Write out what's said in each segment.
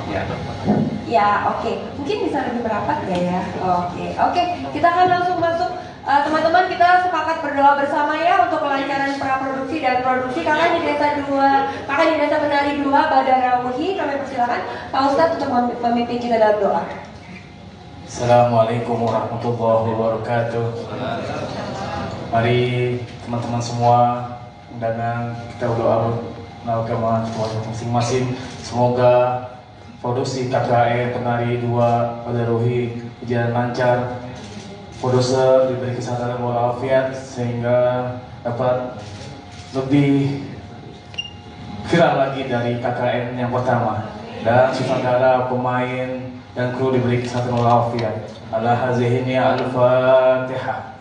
Ya. Ya, oke. Mungkin bisa lebih merapat ya ya. Oke. Kita akan langsung masuk. Teman-teman, kita sepakat berdoa bersama ya untuk kelancaran praproduksi dan produksi. Kakak di desa penari 2 Badarawuhi, kami persilakan Pak Ustadz untuk memimpin kita dalam doa. Assalamualaikum warahmatullahi wabarakatuh. Mari teman-teman semua, undangan kita berdoa agama masing-masing. Semoga produksi KKN Penari 2 Badarawuhi berjalan lancar, produser diberi kesehatan walafiat sehingga dapat lebih viral lagi dari KKN yang pertama, dan sutradara, pemain dan kru diberi kesehatan walafiat. Ala hazihi al-Fatihah.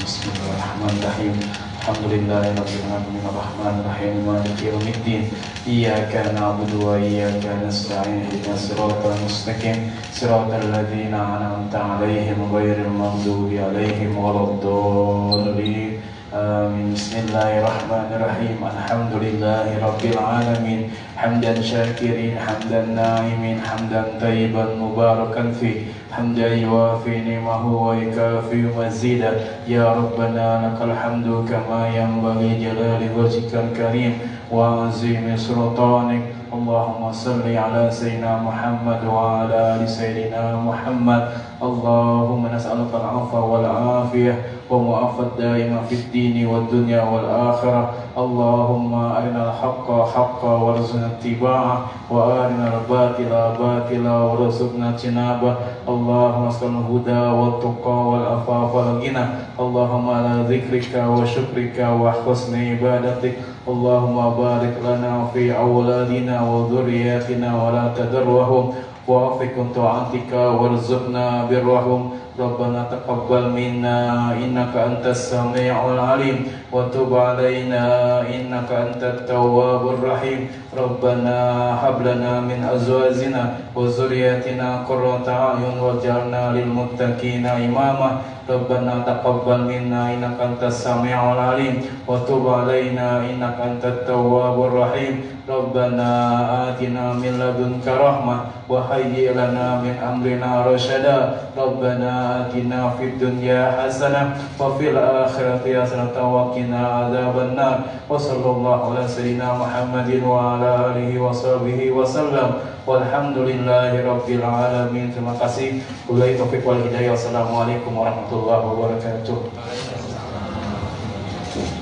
Bismillahirrahmanirrahim. Alhamdulillahirabbil alamin arrahmanir rahim maliki yaumiddin. Iyyaka na'budu wa iyyaka nasta'in ihdinas siratal mustaqim siratal ladzina an'amta 'alaihim ghairil maghdubi 'alaihim waladdallin. Amin. Bismillahirrahmanirrahim. Alhamdulillahirabbil alamin. Hamdan syakirin, hamdan na'imin, hamdan thayyiban mubarakan fi, hamdan yuwafi ni'mahu wa yukafi mazida. Ya Rabbana lakal hamdu kama yanbaghi jalali wajhikal karim wa azimi sultanik. Allahumma salli ala sayyidina Muhammad wa ala ali sayyidina Muhammad. Allahumma nas'aluka al-'afwa wal 'afiyah wa mu'afat daima fid dini wad dunya wal akhirah. Allahumma arinal haqqa haqqa warzuqna ittiba'ah wa arinal batila batila warzuqna ijtinabah. Allahumma asqal huda wat tuqa wal afafa wal ghina. Allahumma ala dzikrika wa syukrika wa husni ibadatik. Allahumma barik lana fi awladina wa dhurriyyatina wa la tadarrahum wa afikum ta'atika warzuqna birrahum. Rabbana taqabbal minna innaka antas sami'ul alim wa tub 'alaina innaka antat tawwabur rahim. Rabbana hab lana min azwajina wa dhurriyyatina qurrata a'yun waj'alna lil muttaqina imama. Rabbana taqabbal minna innaka antas sami'ul alim wa tub 'alaina innaka antat tawwabur rahim. Rabbana atina min ladunka rahmah wa hayyi' lana min amrina rasyada. Rabbana atina fid dunya hasanah wa fil akhirati hasanah wa qina adzabannar. Wa sallallahu ala sayyidina Muhammadin wa ala alihi wa sahbihi wa sallam. Walhamdulillahi rabbil alamin. Terima kasih. Wabillahi taufiq wal hidayah. Wassalamualaikum warahmatullahi wabarakatuh.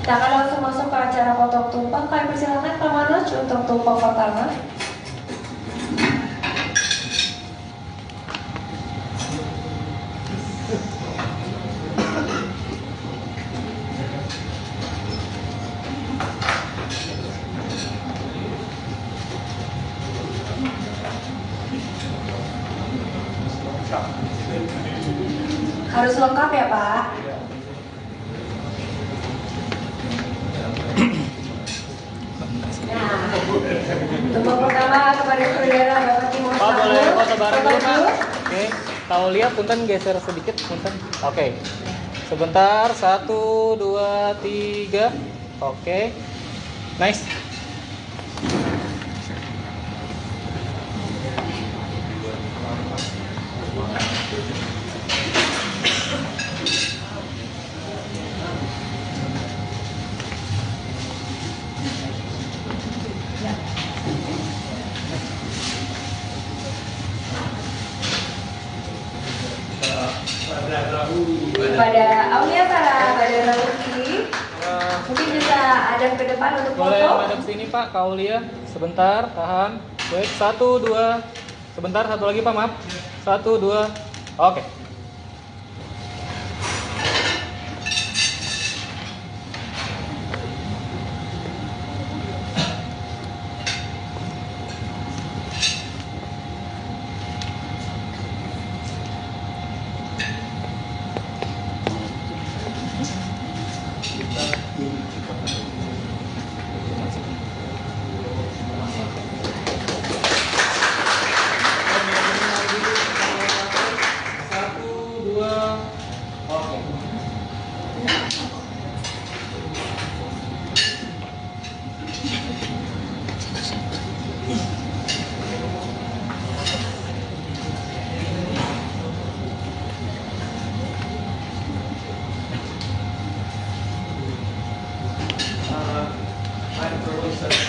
Kita akan langsung masuk ke acara potong tumpeng. Kami persilakan Pak Manoj untuk tumpeng pertama. Harus lengkap ya Pak. Nah, tumpeng pertama kepada saudara Bapak Timur. Pak boleh foto bareng dulu Pak. Oke, Taulia punten geser sedikit punten. Oke, sebentar 1, 2, 3. Oke, nice. Pada Aulia para Badarawuhi, mungkin bisa ada ke depan untuk Boleh foto. madep sini Pak, Kaulia. Sebentar, tahan. Baik, 1, 2. Sebentar, satu lagi Pak, maaf. 1, 2. Oke.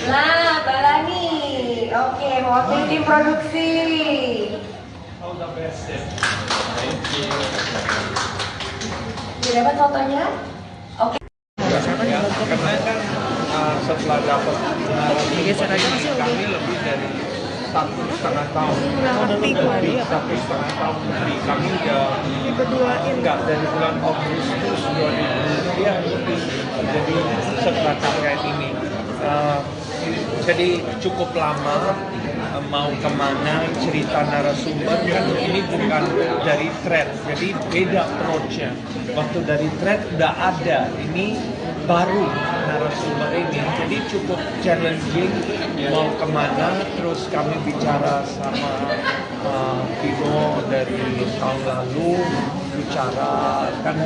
Nah, Balani. Oke, mewakili tim produksi. Sudah dapat fotonya? Oke. Karena kan setelah dapat kami lebih dari 1,5 tahun lebih 1,5 tahun lebih kami udah enggak dari bulan Agustus 2000 ya lebih jadi setelah karya ini jadi cukup lama mau kemana cerita narasumber kan ini bukan dari thread jadi beda approach-nya waktu dari thread udah ada ini baru narasumber ini jadi cukup challenging mau kemana terus kami bicara sama Vino dari tahun lalu bicara kan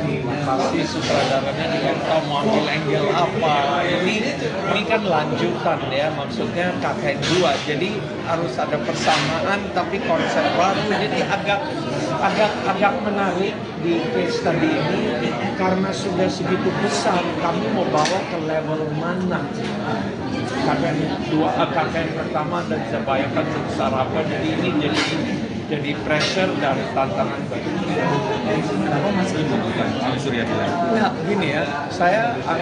pasti sutradaranya juga tahu mau ambil angle apa ini kan lanjutan ya maksudnya KKN 2 jadi harus ada persamaan tapi konsep baru jadi agak menarik di case study ini karena sudah segitu besar kami mau bawa ke level mana KKN 2 KKN pertama dan saya bayangkan sebesar apa jadi ini jadi pressure dan tantangan bagi kita. Kenapa Mas Ibu bukan Ali Suryadi lagi? Nah, gini ya,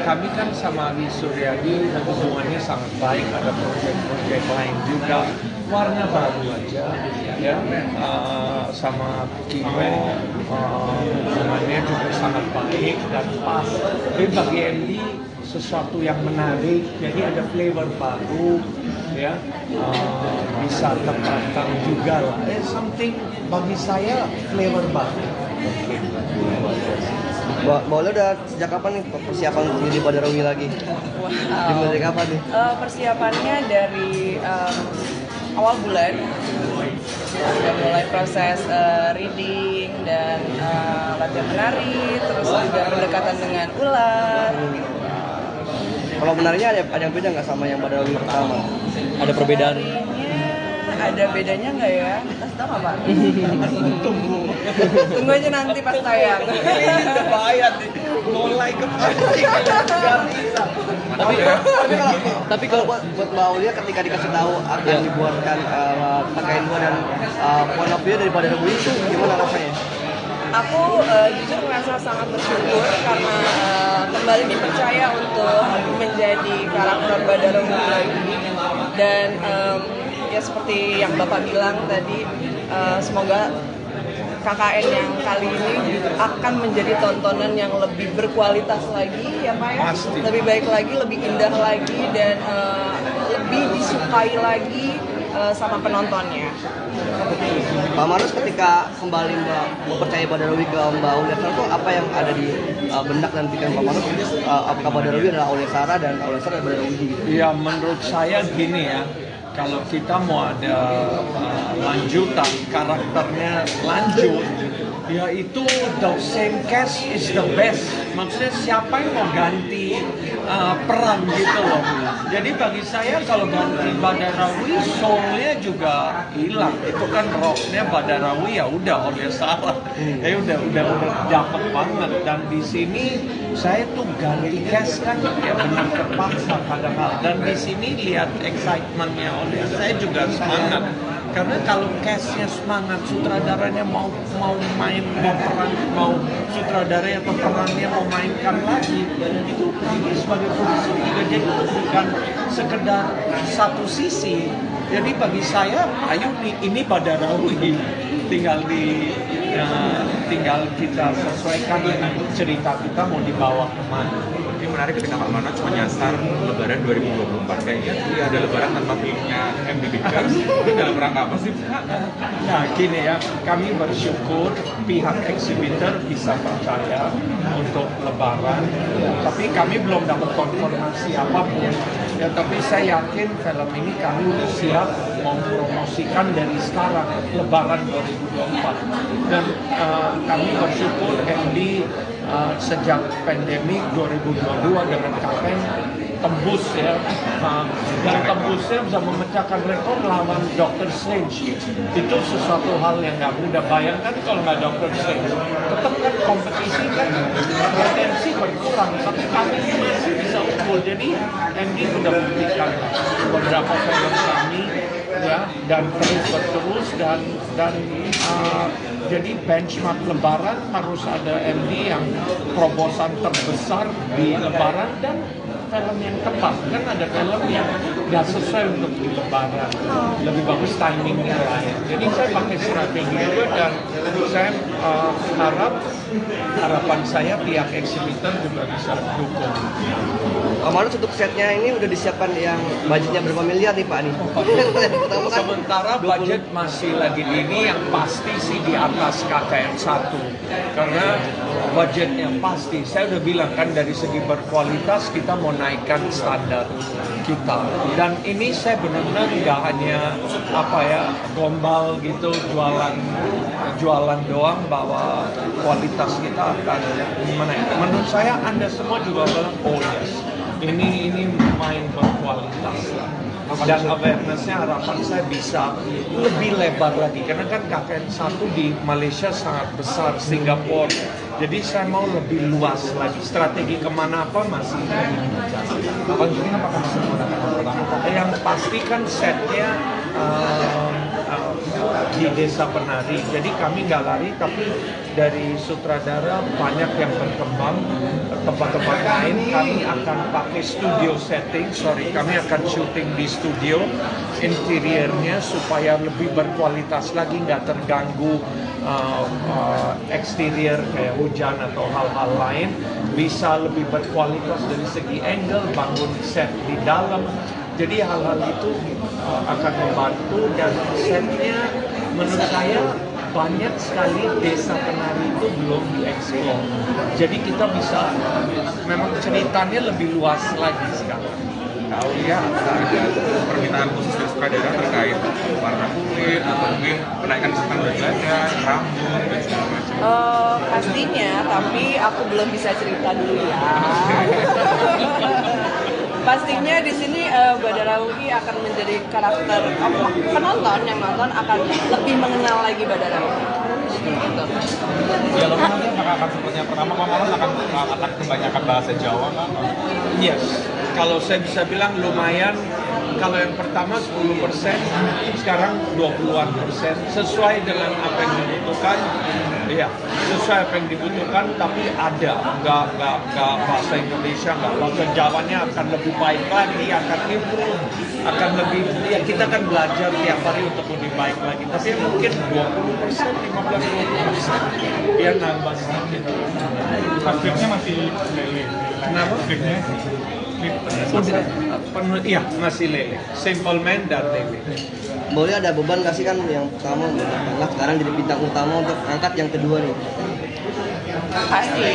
kami kan sama Ali Suryadi hubungannya sangat baik, ada proyek-proyek lain juga, warna baru aja, ya, sama Kino, hubungannya juga sangat baik dan pas. Tapi bagi Andy sesuatu yang menarik, jadi ada flavor baru, ya, bisa tertantang juga lah. Something bagi saya flavor baru. Mbak Ola udah sejak kapan nih persiapan untuk jadi Badarawi lagi? Wow. Dari kapan nih? Persiapannya dari awal bulan udah mulai proses reading dan latihan menari, terus juga pendekatan dengan ular. Kalau menarinya ada yang beda nggak sama yang Badarawi pertama? Ada perbedaan? Menarinya ada bedanya nggak ya? Kasih tau nggak Pak? Tunggu aja nanti pas tayang. Bahaya nih, mulai kepancing nggak bisa. Tapi kalau buat Mbak Aulia ketika dikasih tahu akan dibuatkan KKN 2 dan point of view dari Badarawi itu gimana rasanya? Aku jujur merasa sangat bersyukur karena kembali dipercaya untuk menjadi karakter Badarawi lagi dan ya seperti yang Bapak bilang tadi semoga KKN yang kali ini akan menjadi tontonan yang lebih berkualitas lagi ya Pak ya, Pasti. lebih baik lagi, lebih indah lagi dan lebih disukai lagi sama penontonnya. Pak Manus ketika kembali mempercayai Badarawi ke Mbak Aulia Sarah itu apa yang ada di benak dan pikiran Pak Manus? Apakah Badarawi adalah Aulia Sarah dan Aulia Sarah adalah Badarawi? Ya menurut saya gini ya, kalau kita mau ada lanjutan karakternya lanjut, ya itu the same cast is the best. Maksudnya siapa yang mau ganti peran gitu loh. Jadi bagi saya kalau ganti Badarawi, soulnya juga hilang. Itu kan rocknya Badarawi ya udah Aulia Sarah. Ya udah dapet banget. Dan di sini saya tuh ganti cast kan ya benar terpaksa padahal. Dan di sini lihat excitementnya Aulia, saya juga semangat. Karena kalau castnya semangat, sutradaranya mau main, mau peran, mau sutradaranya atau perannya mau mainkan lagi, itu ini sebagai produser juga jadi bukan sekedar satu sisi. Jadi bagi saya, ayo ini Badarawi, tinggal kita sesuaikan dengan cerita kita mau dibawa kemana. Ini menarik ketika Pak Manoj menyasar Lebaran 2024. Kayaknya tidak ada Lebaran tanpa filmnya MD Pictures. Itu dalam rangka apa sih? Nah gini ya, kami bersyukur pihak exhibitor bisa percaya untuk Lebaran, tapi kami belum dapat konfirmasi apapun. Ya, tapi saya yakin film ini kami udah siap mau promosikan dari sekarang Lebaran 2024. Dan kami bersyukur MD sejak pandemi 2022 dengan KKN tembus ya, dan tembusnya bisa memecahkan rekor lawan Dr. Strange. Itu sesuatu hal yang nggak mudah. Bayangkan kalau nggak Dr. Strange, tetap kan kompetisi kan potensi berkurang, tapi kami masih bisa betul. Jadi MD sudah buktikan beberapa film kami ya, dan terus jadi benchmark Lebaran harus ada MD yang terobosan terbesar di Lebaran dan film yang tepat. Kan ada film yang nggak sesuai untuk di Lebaran, lebih bagus timingnya lain. Jadi saya pakai strategi itu dan saya harapan saya pihak eksibitor juga bisa dukung. Pak Marus, untuk setnya ini udah disiapkan yang budgetnya berapa miliar nih Pak nih? Pertama kan Sementara budget masih lagi dini, yang pasti sih di atas KKN 1 karena budgetnya pasti. Saya udah bilang kan dari segi berkualitas kita mau naikkan standar kita. Dan ini saya benar-benar nggak hanya gombal gitu jualan doang bahwa kualitas kita akan menaik. Menurut saya Anda semua juga bilang oh yes. Ini main berkualitas lah. Dan awareness-nya harapan saya bisa lebih lebar lagi karena kan KKN 1 di Malaysia sangat besar, Singapura, jadi saya mau lebih luas lagi. Strategi kemana apa masih yang pasti kan setnya di Desa Penari, jadi kami nggak lari tapi dari sutradara banyak yang berkembang tempat-tempat lain. Kami akan pakai studio setting, kami akan syuting di studio interiornya supaya lebih berkualitas lagi, nggak terganggu eksterior kayak hujan atau hal-hal lain, bisa lebih berkualitas dari segi angle, bangun set di dalam. Jadi hal-hal itu akan membantu dan setnya menurut saya banyak sekali Desa Penari itu belum dieksplor. Jadi kita bisa memang ceritanya lebih luas lagi sekarang. Tahu ya, ada permintaan khusus dari sutradara terkait warna kulit atau mungkin kenaikan misalkan berat badan, rambut dan segala macam. Pastinya, tapi aku belum bisa cerita dulu ya. Pastinya di sini Badarawi akan menjadi karakter penonton yang nonton akan lebih mengenal lagi Badarawi. Gitu. Dialognya nanti akan seperti yang pertama, Pak Marus akan kebanyakan bahasa Jawa kan? Yes, kalau saya bisa bilang lumayan. Kalau yang pertama 10%, sekarang 20-an%, sesuai dengan apa yang dibutuhkan. Iya, sesuai apa yang dibutuhkan, tapi ada nggak bahasa Indonesia, nggak bahasa Jawanya akan lebih baik lagi, akan improve, akan lebih, ya kita kan belajar tiap hari untuk lebih baik lagi, tapi mungkin 20%, 15-20% ya nambah sedikit. Skripnya masih lele. Kenapa? Skripnya? Iya, masih lele. Simple Man dan lele. boleh ada beban nggak sih kan yang pertama nah sekarang jadi bintang utama untuk angkat yang kedua nih? Pasti,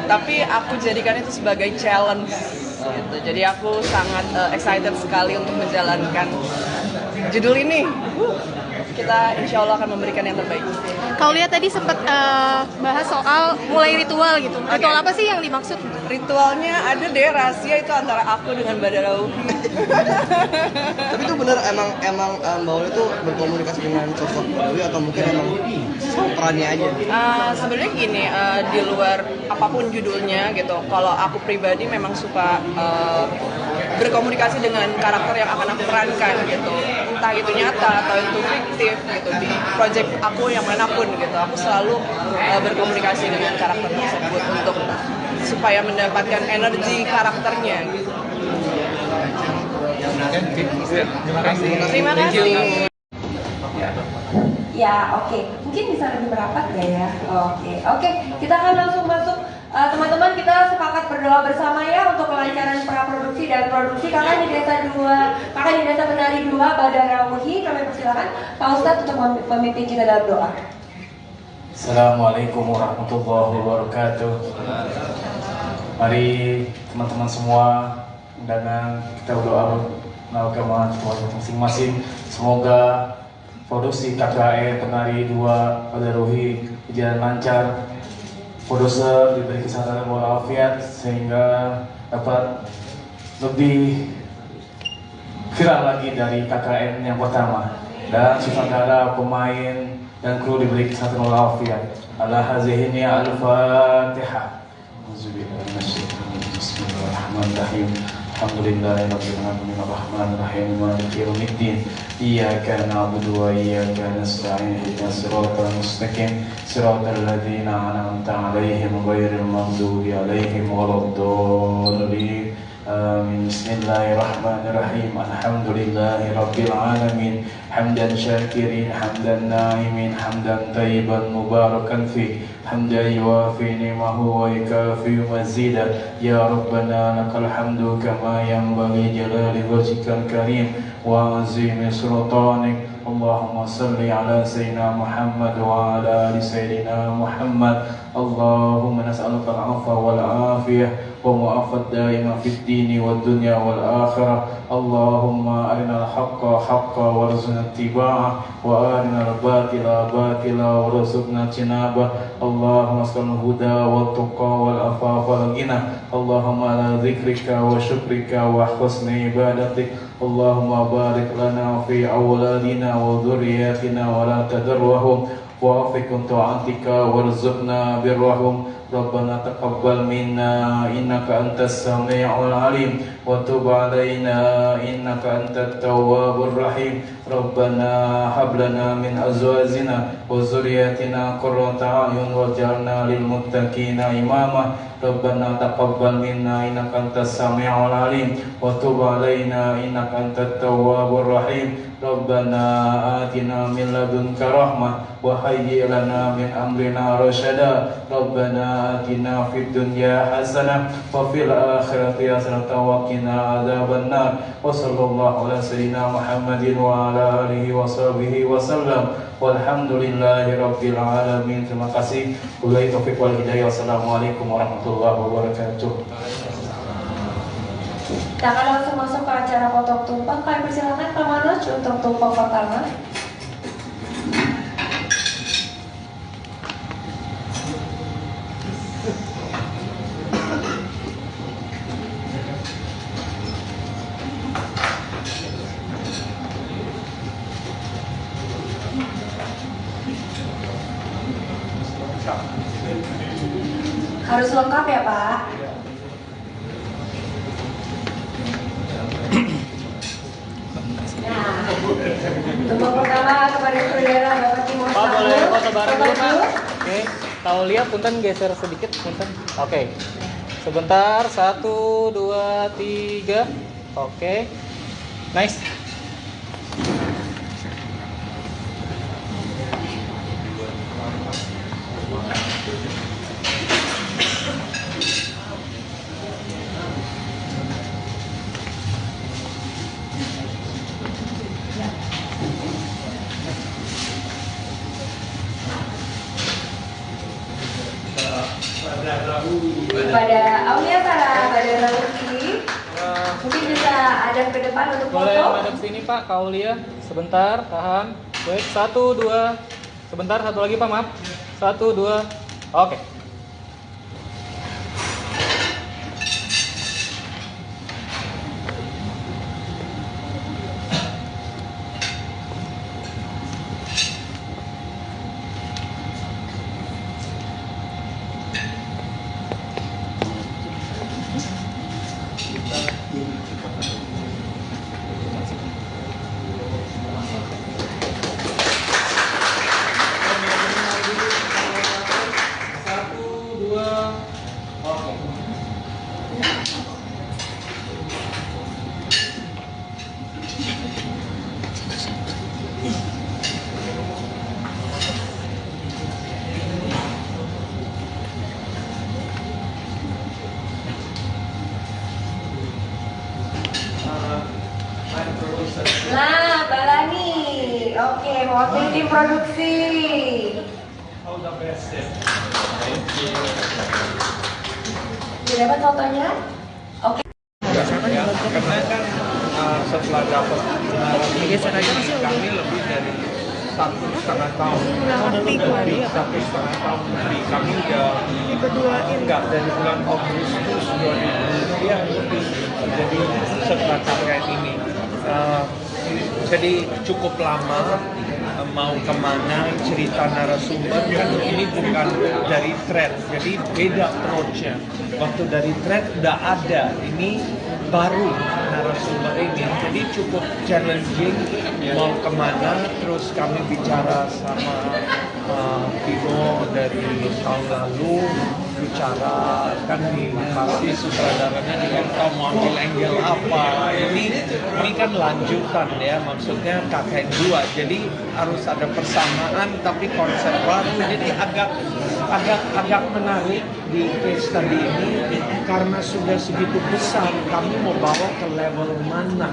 tapi aku jadikan itu sebagai challenge gitu. Jadi aku sangat excited sekali untuk menjalankan judul ini. Kita insya Allah akan memberikan yang terbaik. Kalau lihat tadi sempat bahas soal mulai ritual gitu. Ritual apa sih yang dimaksud? Ritualnya ada deh, rahasia itu antara aku dengan Badarawi. Tapi itu benar emang Mbak Uli itu berkomunikasi dengan sosok Badarawi atau mungkin emang perannya aja? Sebenarnya gini, di luar apapun judulnya gitu, kalau aku pribadi memang suka berkomunikasi dengan karakter yang akan aku perankan gitu, entah itu nyata atau itu fiktif gitu. Di project aku yang manapun gitu, aku selalu berkomunikasi dengan karakter tersebut untuk supaya mendapatkan energi karakternya gitu. Terima kasih. Terima kasih. Ya, oke. Mungkin bisa lebih merapat nggak ya? Oke. Kita akan langsung masuk. Teman-teman, kita sepakat berdoa bersama ya untuk kelancaran praproduksi dan produksi. Kakak di Desa Penari 2, Badarawi. Kami persilakan Pak Ustadz untuk memimpin kita dalam doa. Assalamualaikum warahmatullahi wabarakatuh. Mari teman-teman semua, undangan kita berdoa mengamalkan Tuhan masing-masing. Semoga produksi KKN Penari 2 Badarawi berjalan lancar, produser diberi kesehatan walafiat sehingga dapat lebih viral lagi dari KKN yang pertama, dan sutradara, pemain dan kru diberi kesehatan walafiat. Ala hazihi al-Fatihah. Bismillahirrahmanirrahim. Bismillahirrahmanirrahim. Alhamdulillahirabbil alamin arrahmanir rahim maliki yaumiddin. Iyyaka na'budu wa iyyaka nasta'in ihdinas siratal mustaqim siratal ladzina an'amta 'alaihim ghairil maghdubi 'alaihim waladdallin. Amin. Bismillahirrahmanirrahim. Alhamdulillahirabbil alamin hamdan syakirin hamdan na'imin hamdan thayyiban mubarakan fi hamdan yuwafi ni'mahu wa yukafi mazida. Ya Rabbana lakal hamdu kama yanbaghi jalali wajhikal karim wa azimi sultanik. Allahumma salli ala sayyidina Muhammad wa ala ali sayyidina Muhammad. Allahumma nas'aluka al-'afwa wal 'afiyah wa mu'afat daima fid dini wad dunya wal akhirah. Allahumma arinal haqqa haqqan warzuqna ittiba'ah wa arinal batila batila warzuqna ijtinabah. Allahumma asqilna huda wat tuqa wal afafa wal ghina. Allahumma ala dzikrika wa syukrika wa husni ibadatik. Allahumma barik lana fi awladina wa dhurriyyatina wa la tadarrahum wa afikum ta'atika warzuqna birrahum. Rabbana taqabbal minna innaka antas sami'ul alim wa tub 'alaina innaka antat tawwabur rahim. Rabbana hab lana min azwajina wa dhurriyyatina qurrata a'yun waj'alna lil muttaqina imama. Rabbana taqabbal minna innaka antas sami'ul alim wa tub 'alaina innaka antat tawwabur rahim. Rabbana atina min ladunka rahmah wa hayyi' lana min amrina rasyada. Rabbana atina fid dunya hasanah wa fil akhirati hasanah wa qina adzabannar. Wa sallallahu ala sayyidina Muhammadin wa ala alihi wa sahbihi wa sallam. Walhamdulillahi rabbil alamin. Terima kasih. Wabillahi taufiq wal hidayah. Wassalamualaikum warahmatullahi wabarakatuh. Kita akan langsung masuk ke acara potong tumpeng. Kami persilakan Pak Manoj untuk tumpeng pertama. Harus lengkap ya Pak. Nah, tumpeng pertama kepada saudara Bapak Timur Pak boleh Satu. foto bareng dulu Pak. Bapak Oke, Taulia punten geser sedikit punten. Oke, sebentar 1, 2, 3. Oke, nice. Kepada Aulia Sarah Badara Lutfi, mungkin bisa ada ke depan untuk Boleh foto. madep sini Pak, Kaulia. Sebentar, tahan. Baik, 1, 2. Sebentar, satu lagi Pak, maaf. 1, 2. Oke. Nah, Balani. Oke, mewakili tim produksi. Sudah dapat fotonya? Oke. Ya, karena kan setelah dapat kami lebih dari 1,5 tahun lebih 1,5 tahun lebih kami udah enggak dari bulan Agustus 2000 ya lebih jadi setelah terkait ini jadi cukup lama mau kemana, cerita narasumber kan ini bukan dari thread, jadi beda approach-nya. Waktu dari thread udah ada, ini baru narasumber ini, jadi cukup challenging mau kemana. Terus kami bicara sama Vino dari tahun lalu, bicara kan pasti sutradaranya juga tahu mau ambil angle apa. Ini kan lanjutan ya, maksudnya KKN 2, jadi harus ada persamaan tapi konsep baru. Jadi agak menarik di case study ini karena sudah segitu besar, kami mau bawa ke level mana.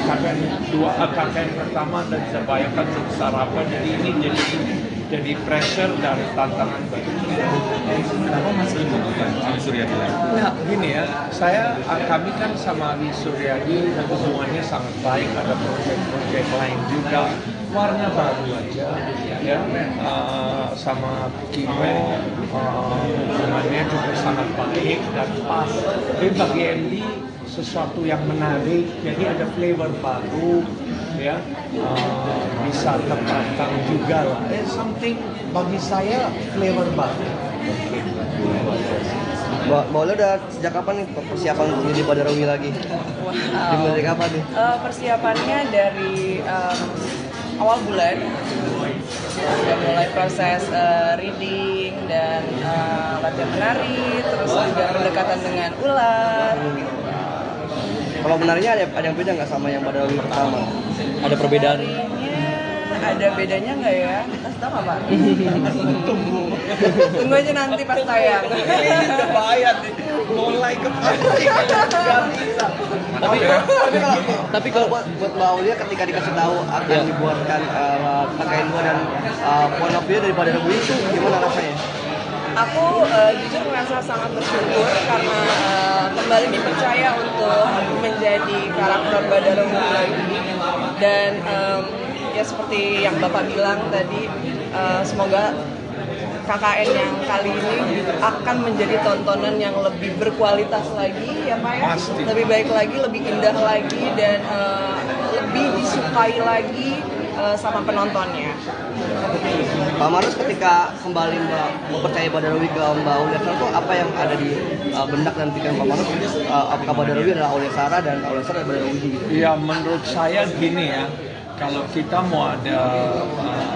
KKN pertama dan bisa bayangkan sebesar apa, jadi ini jadi pressure dan tantangan bagi kita. Kenapa Mas Ibu bukan Ali Suryadi lagi? Nah, gini ya, kami kan sama Ali Suryadi hubungannya sangat baik, ada proyek-proyek lain juga. Warna baru aja, ya, sama Kimo hubungannya juga sangat baik dan pas. Tapi bagi MD sesuatu yang menarik, jadi ada flavor baru, ya, bisa tertantang juga lah. Something bagi saya flavor baru. Mbak Olia udah sejak kapan nih persiapan untuk jadi Badarawi lagi? Wow. Dari kapan nih? Persiapannya dari awal bulan sudah mulai proses reading dan latihan menari, terus juga pendekatan dengan ular. Kalau menarinya ada yang beda nggak sama yang Badarawi pertama? Ada perbedaan? Ada bedanya nggak ya? Kasih tau nggak Pak? Tunggu aja nanti pas tayang. Udah bayar nih, mulai kepancing nggak bisa. Tapi kalau buat Mbak Aulia ketika dikasih tahu akan dibuatkan KKN 2 dan point of view dari Badarawi itu gimana rasanya? Aku jujur merasa sangat bersyukur karena kembali dipercaya untuk menjadi karakter Badarawi lagi. Dan ya seperti yang Bapak bilang tadi, semoga KKN yang kali ini akan menjadi tontonan yang lebih berkualitas lagi ya Pak ya. Pasti. Lebih baik lagi, lebih indah lagi, dan lebih disukai lagi sama penontonnya. Pak Marus ketika kembali mempercayai Badarawi ke Mbak Aulia Sarah itu apa yang ada di benak dan pikiran Pak Marus? Apakah Badarawi adalah Aulia Sarah dan Aulia Sarah adalah Badarawi? Ya menurut saya gini ya, kalau kita mau ada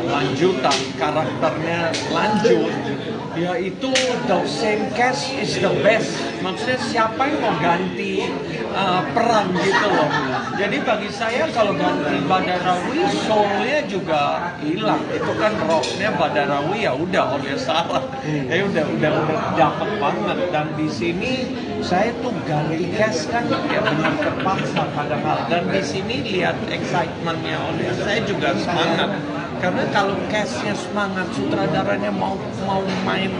lanjutan, karakternya lanjut, ya itu the same cast is the best. Maksudnya siapa yang mau ganti peran gitu loh. Jadi bagi saya kalau ganti Badarawi, soulnya juga hilang. Itu kan rocknya Badarawi, ya udah Aulia Sarah. Udah dapet banget. Dan di sini saya tuh ganti cast kan ya benar terpaksa padahal. Dan di sini lihat excitementnya Aulia, saya juga semangat. Karena kalau castnya semangat, sutradaranya mau main,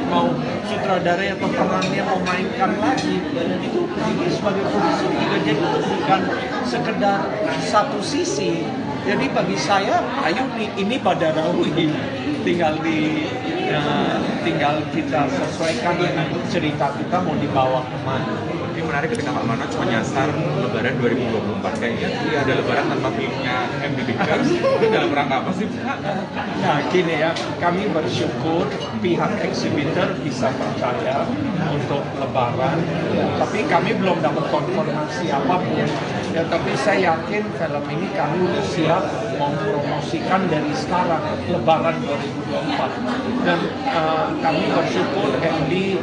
mau sutradaranya atau perannya mau mainkan lagi, itu ini sebagai produser juga jadi bukan sekedar satu sisi. Jadi bagi saya, ayo nih ini Badarawi, tinggal kita sesuaikan dengan cerita kita mau dibawa kemana. Ini menarik ketika Pak Manoj menyasar Lebaran 2024. Kayaknya ada Lebaran tanpa filmnya MD Bigers. Itu dalam rangka apa sih? Nah gini ya, kami bersyukur pihak eksibitor bisa percaya untuk Lebaran, tapi kami belum dapat konfirmasi apapun. Ya, tapi saya yakin film ini kami udah siap mempromosikan dari sekarang, Lebaran 2024. Dan kami bersyukur MD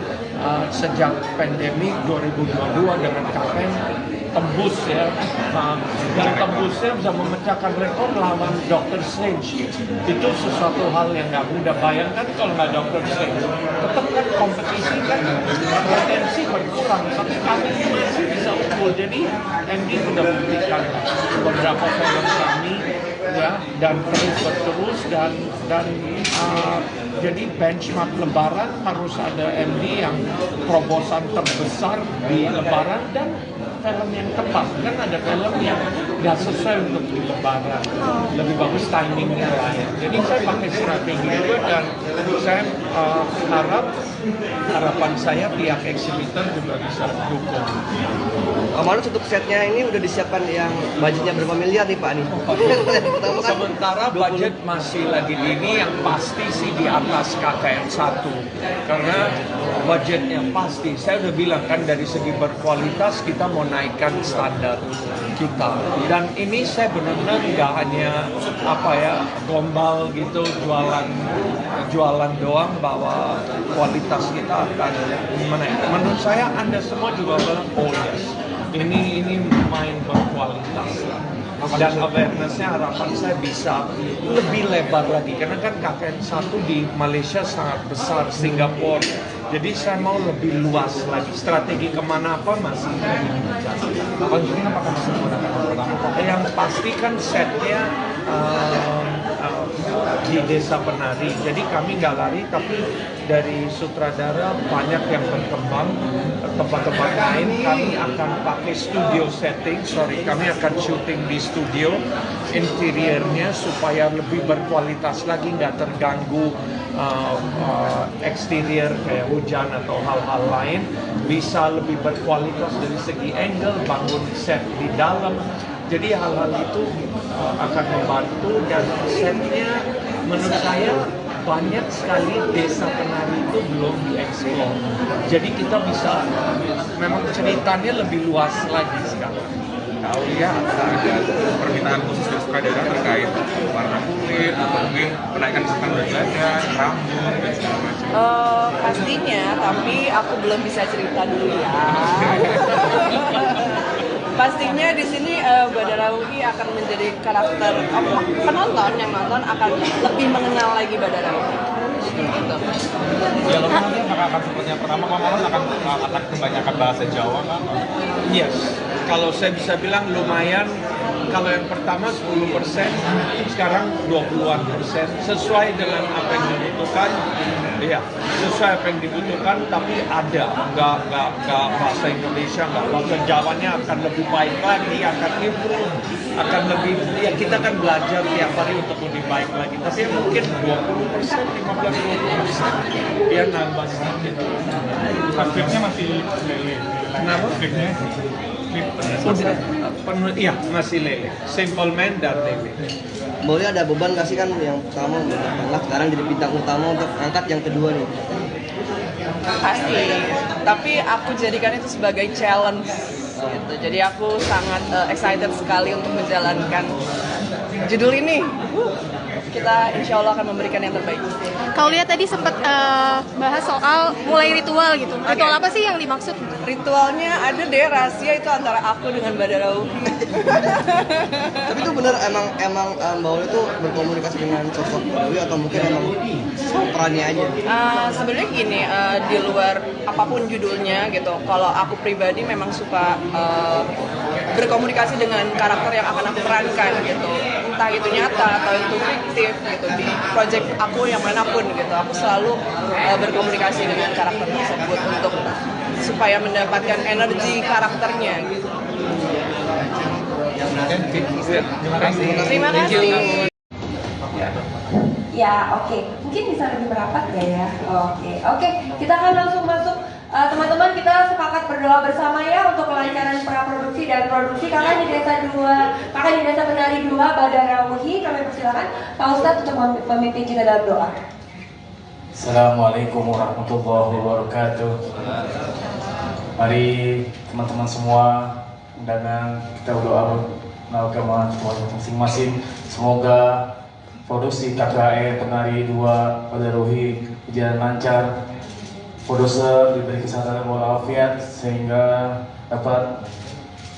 sejak pandemi 2022 dengan KKN tembus ya, dan tembusnya bisa memecahkan rekor lawan Dr. Strange. Itu sesuatu hal yang nggak mudah. Bayangkan kalau nggak Dr. Strange, tetap kan kompetisi kan potensi berkurang, tapi kami masih bisa unggul. Jadi MD sudah memberikan beberapa film kami ya, dan terus dan jadi benchmark Lebaran harus ada MD yang terobosan terbesar di Lebaran dan film yang tepat. Kan ada film yang nggak sesuai untuk di Lebaran. Lebih bagus timingnya lain. Jadi saya pakai strategi itu dan saya harapan saya pihak eksibitor juga bisa dukung. Manus untuk setnya ini udah disiapkan yang budgetnya berapa miliar nih Pak nih? Sementara budget masih lagi dini, yang pasti sih di atas KKN 1 karena budgetnya pasti. Saya udah bilang kan dari segi berkualitas kita mau naikkan standar kita. Dan ini saya benar-benar nggak hanya gombal gitu jualan doang bahwa kualitas kita akan menaik. Menurut saya Anda semua juga bilang oh yes. Ini main berkualitas dan awareness-nya harapan saya bisa lebih lebar lagi karena kan KKN 1 di Malaysia sangat besar, Singapura, jadi saya mau lebih luas lagi. Strategi kemana apa masih apakah masih menggunakan yang pasti kan setnya di Desa Penari, jadi kami nggak lari tapi dari sutradara banyak yang berkembang tempat-tempat lain. Kami akan pakai studio setting, kami akan syuting di studio interiornya supaya lebih berkualitas lagi, nggak terganggu eksterior kayak hujan atau hal-hal lain, bisa lebih berkualitas dari segi angle, bangun set di dalam. Jadi hal-hal itu akan membantu dan setnya menurut saya banyak sekali Desa Penari itu belum dieksplor. Jadi kita bisa memang ceritanya lebih luas lagi sekarang. Aulia, ada permintaan khusus dari sutradara terkait warna kulit atau mungkin penaikan berat badan, rambut dan segala macam? Pastinya, tapi aku belum bisa cerita dulu ya. Pastinya di sini Badara Wuhi akan menjadi karakter penonton yang nonton akan lebih mengenal lagi Badara Wuhi. Gitu. Dialognya nanti akan seperti yang pertama, akan kebanyakan bahasa Jawa kan? Yes, kalau saya bisa bilang lumayan. Kalau yang pertama 10%, sekarang 20-an%, sesuai dengan apa yang dibutuhkan. Iya, sesuai apa yang dibutuhkan, tapi ada, nggak bahasa Indonesia, nggak bahasa Jawanya akan lebih baik lagi, akan improve, akan lebih, ya kita akan belajar tiap hari untuk lebih baik lagi. Tapi mungkin 20%, 15-20%, dia nambah sedikit. Skripnya masih lele. Kenapa? Skripnya? Iya, masih lele. Simple Man dan lele. Boleh ada beban nggak sih kan yang pertama sekarang jadi bintang utama untuk angkat yang kedua nih? Pasti, tapi aku jadikan itu sebagai challenge gitu. Jadi aku sangat excited sekali untuk menjalankan judul ini. Kita insya Allah akan memberikan yang terbaik. Kalau lihat tadi sempat bahas soal mulai ritual gitu. Ritual apa sih yang dimaksud? Ritualnya ada deh, rahasia itu antara aku dengan Badara Wuhi. Tapi itu benar emang Mbak Uli itu berkomunikasi dengan sosok Dewi atau mungkin emang perannya aja? Sebenarnya gini, di luar apapun judulnya gitu, kalau aku pribadi memang suka berkomunikasi dengan karakter yang akan aku perankan gitu, entah itu nyata atau itu fiktif gitu, di project aku yang manapun gitu, aku selalu berkomunikasi dengan karakter tersebut untuk supaya mendapatkan energi karakternya gitu. Terima kasih. Ya, oke. Mungkin bisa lebih merapat ya ya. Oke. Kita akan langsung masuk. Teman-teman, kita sepakat berdoa bersama ya untuk kelancaran praproduksi dan produksi. Kakak di Desa Penari 2, Badara Wuhi. Kami persilakan Pak Ustadz untuk memimpin kita dalam doa. Assalamualaikum warahmatullahi wabarakatuh. Mari teman-teman semua, undangan, kita berdoa mengamalkan masing-masing. Semoga produksi KKN Penari 2 Badara Wuhi berjalan lancar, produser diberi kesehatan walafiat sehingga dapat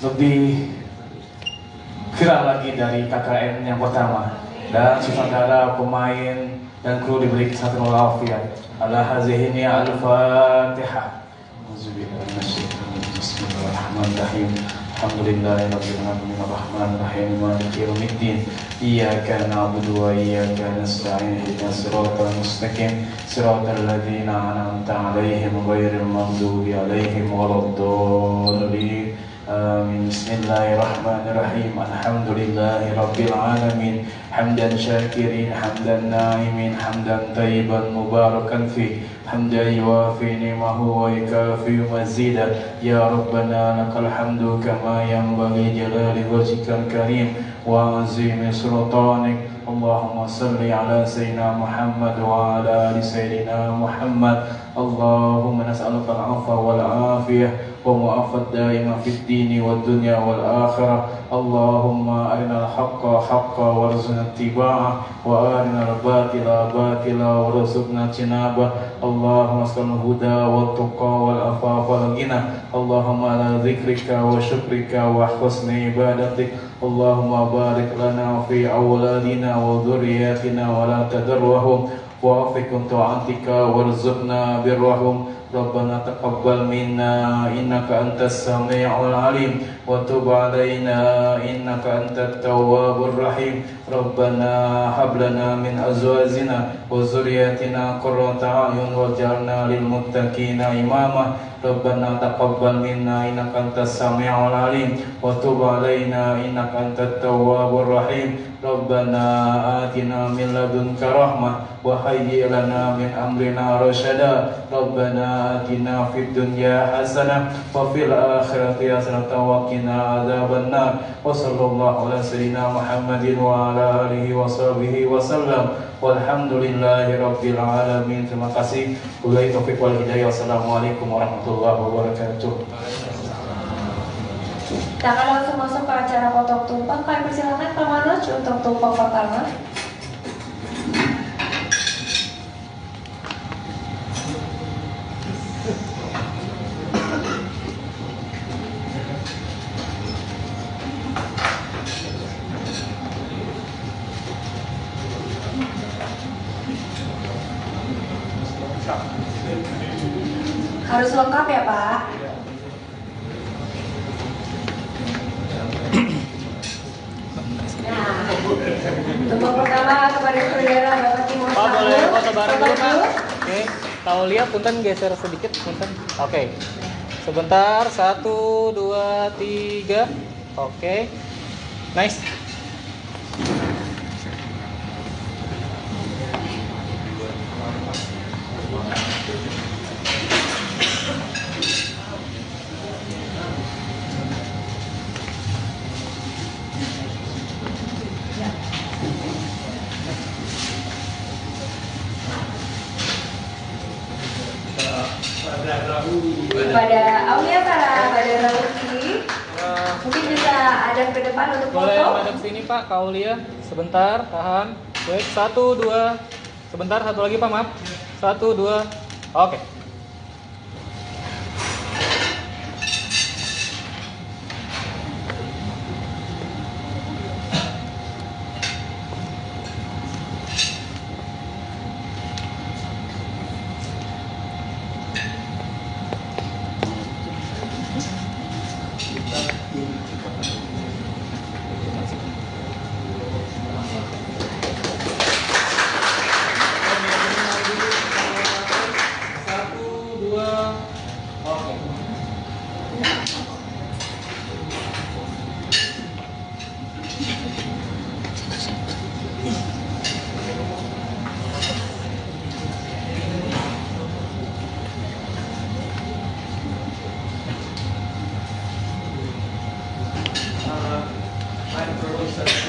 lebih viral lagi dari KKN yang pertama, dan sutradara, pemain dan kru diberi kesehatan walafiat. Ala hazihi al-Fatihah. Bismillahirrahmanirrahim. Alhamdulillahirabbil alamin arrahmanir rahim maliki yaumiddin. Iyyaka na'budu wa iyyaka nasta'in ihdinas siratal mustaqim siratal ladzina an'amta 'alaihim ghairil maghdubi 'alaihim waladdallin. آمين. بسم الله الرحمن الرحيم. الحمد لله رب العالمين حمدا شاكرين حمدا ناعمين حمدا طيبا مباركا فيه حمدا يوافي نعمه ويكافئ مزيدا. يا ربنا لك الحمد كما ينبغي جلال وجهك الكريم وعظيم سلطانك. اللهم صل على سيدنا محمد وعلى آل سيدنا محمد. اللهم نسألك العفو والعافية ومعافاة دائما في الدين والدنيا والآخرة. اللهم أرنا الحق حقا وارزقنا اتباعه وأرنا الباطل باطلا وارزقنا اجتنابه. اللهم اسقنا الهدى والتقى والعفاف والغنى. اللهم على ذكرك وشكرك وحسن عبادتك. اللهم بارك لنا في أولادنا وذرياتنا ولا تذرهم ووفقهم طاعتك وارزقنا برهم. ربنا تقبل منا إنك أنت السميع العليم وتب علينا إنك أنت التواب الرحيم. ربنا هب لنا من أزواجنا وذرياتنا قرة أعين واجعلنا للمتقين إماما. ربنا تقبل منا إنك أنت السميع العليم وتب علينا إنك أنت التواب الرحيم. ربنا آتنا من لدنك رحمة وهيئ لنا من أمرنا رشدا. ربنا آتنا في الدنيا حسنة وفي الآخرة حسنة وقنا عذاب النار. وصلى الله على سيدنا محمد وعلى آله وصحبه وسلم والحمد لله رب العالمين. Terima kasih. Wabillahi taufiq wal hidayah. Wassalamualaikum warahmatullahi wabarakatuh. Kita akan langsung masuk ke acara potong tumpeng. Kami persilakan Pak Manoj untuk tumpeng pertama. Harus lengkap ya Pak. Nah, tumpeng pertama kepada saudara Bapak Timur. Pak boleh foto bareng dulu Pak. Oke, Taulia punten geser sedikit punten. Oke, sebentar 1, 2, 3. Oke, nice. Kepada Aulia Tara Badara Lutfi, mungkin bisa ada ke depan untuk Boleh foto. madep sini Pak, Kaulia. Sebentar, tahan. Baik, 1, 2. Sebentar, satu lagi Pak, maaf. 1, 2. Oke.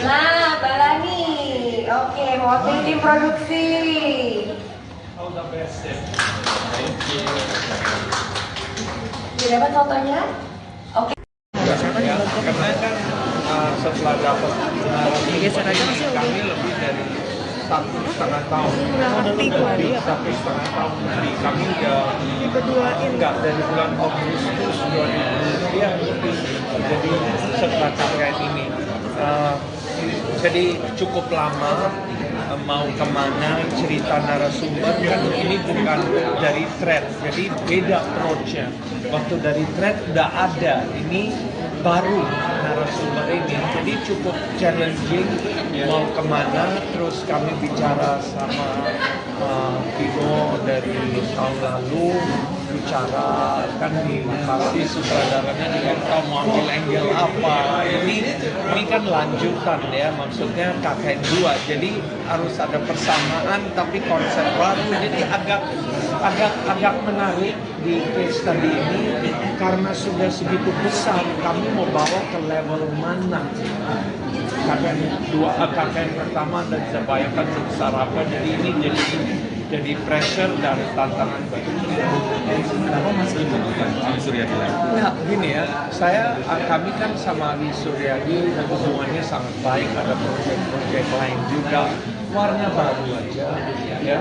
Nah, Balani. Oke, mewakili tim produksi. Sudah dapat fotonya? Oke. Ya, karena kan setelah dapat kami lebih dari 1,5 tahun lebih 1,5 tahun dari kami udah enggak dari bulan Agustus 2000 ya lebih jadi setelah KPN ini jadi cukup lama mau kemana cerita narasumber kan ini bukan dari thread jadi beda approach-nya waktu dari thread udah ada ini baru narasumber ini jadi cukup challenging mau kemana terus kami bicara sama Vino dari tahun lalu bicara kan di pasti sutradaranya juga tahu mau ambil angle apa. Ini kan lanjutan ya, maksudnya KKN 2, jadi harus ada persamaan tapi konsep baru. Jadi agak menarik di case study ini karena sudah segitu besar, kami mau bawa ke level mana? KKN pertama dan saya bayangkan sebesar apa, jadi ini jadi pressure dan tantangan baru. Kenapa Mas Adi Suryadi? Nah, gini ya, kami kan sama Adi Suryadi hubungannya sangat baik, ada proyek-proyek lain juga. Warna baru aja, ya,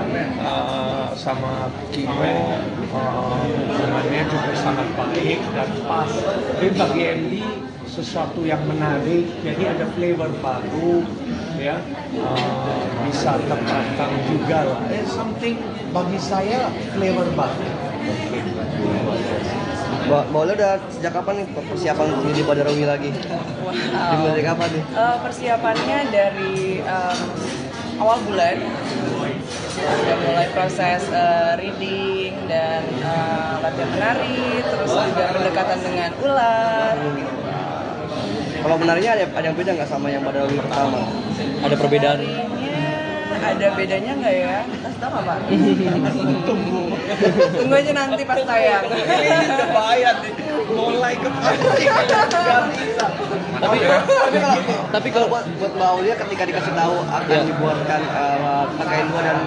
sama Kimo hubungannya juga sangat baik dan pas. Jadi bagi MD sesuatu yang menarik, jadi ada flavor baru, ya, bisa tertantang juga lah. Something bagi saya flavor baru. Mbak Ola udah sejak kapan nih persiapan untuk jadi Badarawi lagi? Dimulai dari kapan nih? Persiapannya dari awal bulan udah mulai proses reading dan latihan menari, terus juga pendekatan dengan ular. Kalau menarinya ada yang beda nggak sama yang Badarawi pertama? Ada perbedaan? Ada bedanya nggak ya? Kasih tau nggak Pak? Tunggu aja nanti pas tayang. Ini bahaya nih, mulai kepancing nggak bisa. Tapi kalau buat Mbak Aulia ketika dikasih tahu akan dibuatkan KKN 2 dan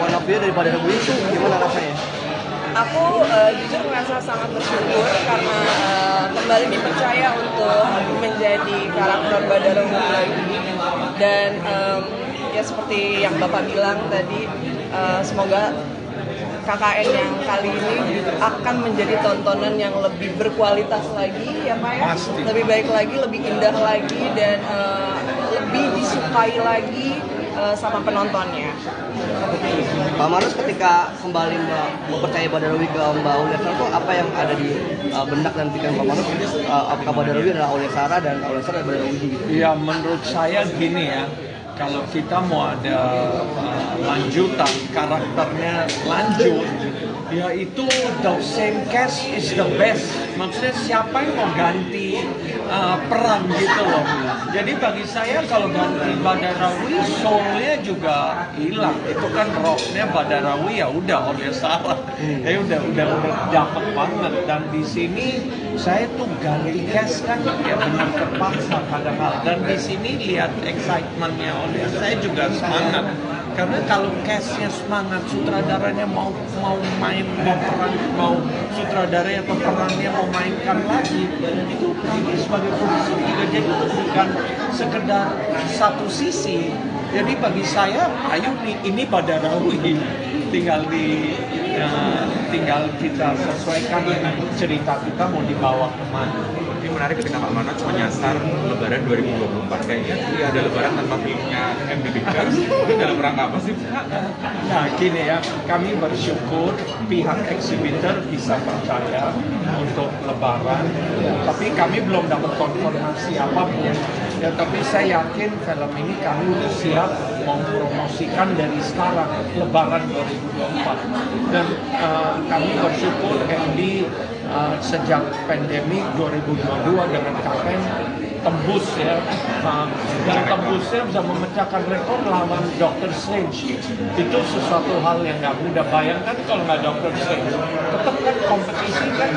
point of view dari Badarawi itu gimana rasanya? Aku jujur merasa sangat bersyukur karena kembali dipercaya untuk menjadi karakter Badarawi lagi. Dan ya seperti yang Bapak bilang tadi, semoga KKN yang kali ini akan menjadi tontonan yang lebih berkualitas lagi ya Pak ya. Pasti. Lebih baik lagi, lebih indah lagi, dan lebih disukai lagi sama penontonnya. Pak Marus ketika kembali mempercayai Badarawi ke Mbak Aulia Sarah itu apa yang ada di benak dan pikiran Pak Marus? Apakah Badarawi adalah Aulia Sarah dan Aulia Sarah adalah Badarawi gitu? Ya menurut saya gini ya, kalau kita mau ada lanjutan, karakternya lanjut, ya itu the same cast is the best. Maksudnya siapa yang mau ganti peran gitu loh. Jadi bagi saya kalau ganti Badarawi, soulnya juga hilang. Itu kan rocknya Badarawi, ya udah Aulia Sarah. Ya udah dapat banget. Dan di sini saya tuh ganti cast kan ya benar terpaksa kadang-kadang. Dan di sini lihat excitementnya Aulia, saya juga semangat. Karena kalau castnya semangat, sutradaranya mau main, mau peran, mau sutradaranya atau perannya mau mainkan lagi, itu ini sebagai produser juga jadi bukan sekedar satu sisi. Jadi bagi saya, ayo nih ini Badarawi, tinggal kita sesuaikan dengan cerita kita mau dibawa kemana. Ini menarik ketika Pak Manoj menyasar Lebaran 2024. Kayaknya dia ada Lebaran tanpa filmnya MD Bigers. Itu dalam rangka apa sih? Nah gini ya, kami bersyukur pihak eksibitor bisa percaya untuk Lebaran, tapi kami belum dapat konfirmasi apapun. Ya, tapi saya yakin film ini kami udah siap mempromosikan dari sekarang Lebaran 2024. Dan kami bersyukur MD sejak pandemi 2022 dengan KKN tembus ya, dan tembusnya bisa memecahkan rekor lawan Dr. Strange. Itu sesuatu hal yang nggak mudah. Bayangkan kalau nggak Dr. Strange, tetap kan kompetisi kan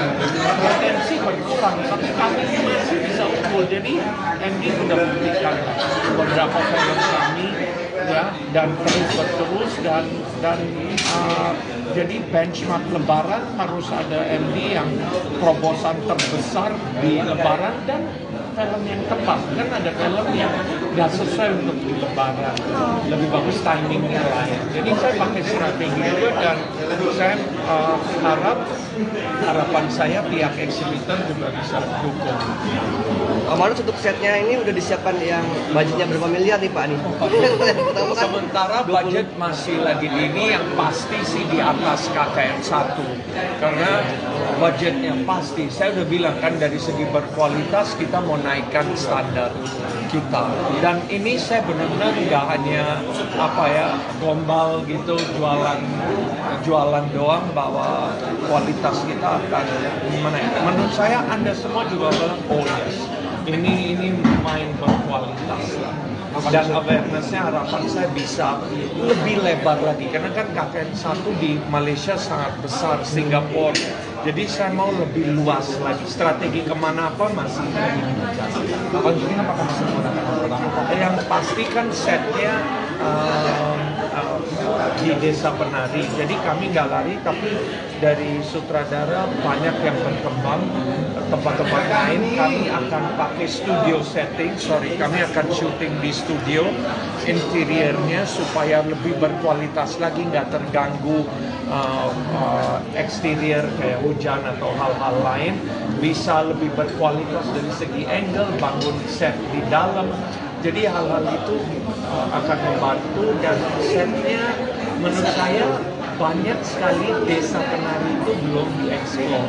potensi berkurang, tapi kami masih bisa unggul. Jadi MD sudah memberikan beberapa film kami ya, dan terus berterus dan jadi benchmark Lebaran harus ada MD yang terobosan terbesar di Lebaran dan film yang tepat. Kan ada film yang nggak sesuai untuk di Lebaran, lebih bagus timingnya lah ya. Jadi saya pakai strategi itu, dan saya harapan saya pihak eksibitor juga bisa dukung. Marus untuk setnya ini udah disiapkan yang budgetnya berapa miliar nih Pak nih? Sementara budget masih lagi dini, yang pasti sih di atas KKN 1 karena budgetnya pasti. Saya udah bilang kan dari segi berkualitas kita mau naikkan standar kita. Dan ini saya benar-benar nggak hanya gombal gitu jualan doang bahwa kualitas kita akan gimana ya. Menurut saya Anda semua juga bilang oh yes, ini main berkualitas lah. Dan awareness-nya harapan saya bisa lebih lebar lagi karena kan KKN1 di Malaysia sangat besar, Singapura, jadi saya mau lebih luas lagi. Strategi kemana apa masih apakah masih menggunakan yang pasti kan setnya di Desa Penari, jadi kami nggak lari tapi dari sutradara banyak yang berkembang. Tempat-tempat lain kami akan pakai studio setting, kami akan syuting di studio interiornya supaya lebih berkualitas lagi, nggak terganggu eksterior kayak hujan atau hal-hal lain, bisa lebih berkualitas dari segi angle, bangun set di dalam. Jadi hal-hal itu akan membantu dan setnya menurut saya banyak sekali Desa Penari itu belum dieksplor.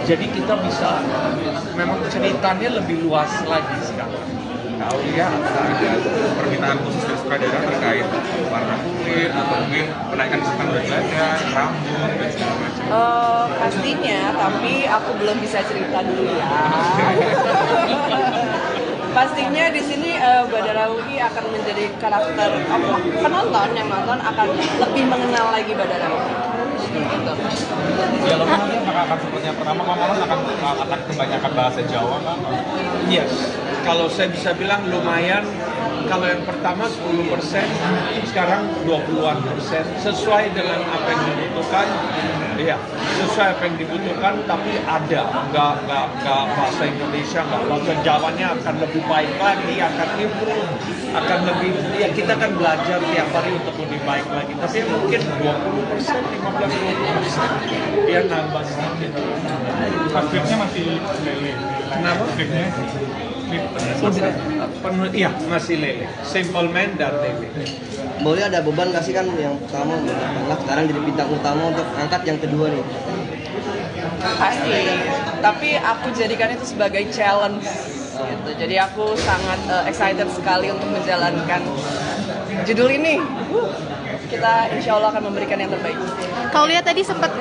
Jadi kita bisa memang ceritanya lebih luas lagi sekarang. Kalau ya ada permintaan khusus dari sutradara terkait warna kulit atau mungkin penaikan kesan berat badan, rambut dan segala macam. Pastinya, tapi aku belum bisa cerita dulu ya. Pastinya di sini Badarawi akan menjadi karakter penonton yang nonton akan lebih mengenal lagi Badarawi. Gitu. Dialognya nanti akan seperti yang pertama, akan kebanyakan bahasa Jawa kan? Yes, kalau saya bisa bilang lumayan. Kalau yang pertama 10%, sekarang 20-an%, sesuai dengan apa yang dibutuhkan. Iya, sesuai apa yang dibutuhkan, tapi ada, nggak bahasa Indonesia, nggak bahasa Jawanya akan lebih baik lagi, akan improve, akan lebih, ya kita akan belajar tiap hari untuk lebih baik lagi. Tapi mungkin 20%, 15-20%, dia nambah sedikit. Skripnya masih lele. Kenapa? Skripnya iya, masih lele. Simple Man dan lele. Boleh ada beban nggak sih kan yang pertama udah sekarang jadi bintang utama untuk angkat yang kedua nih? Pasti, tapi aku jadikan itu sebagai challenge gitu. Jadi aku sangat excited sekali untuk menjalankan judul ini. Kita insya Allah akan memberikan yang terbaik. Kalau lihat tadi sempat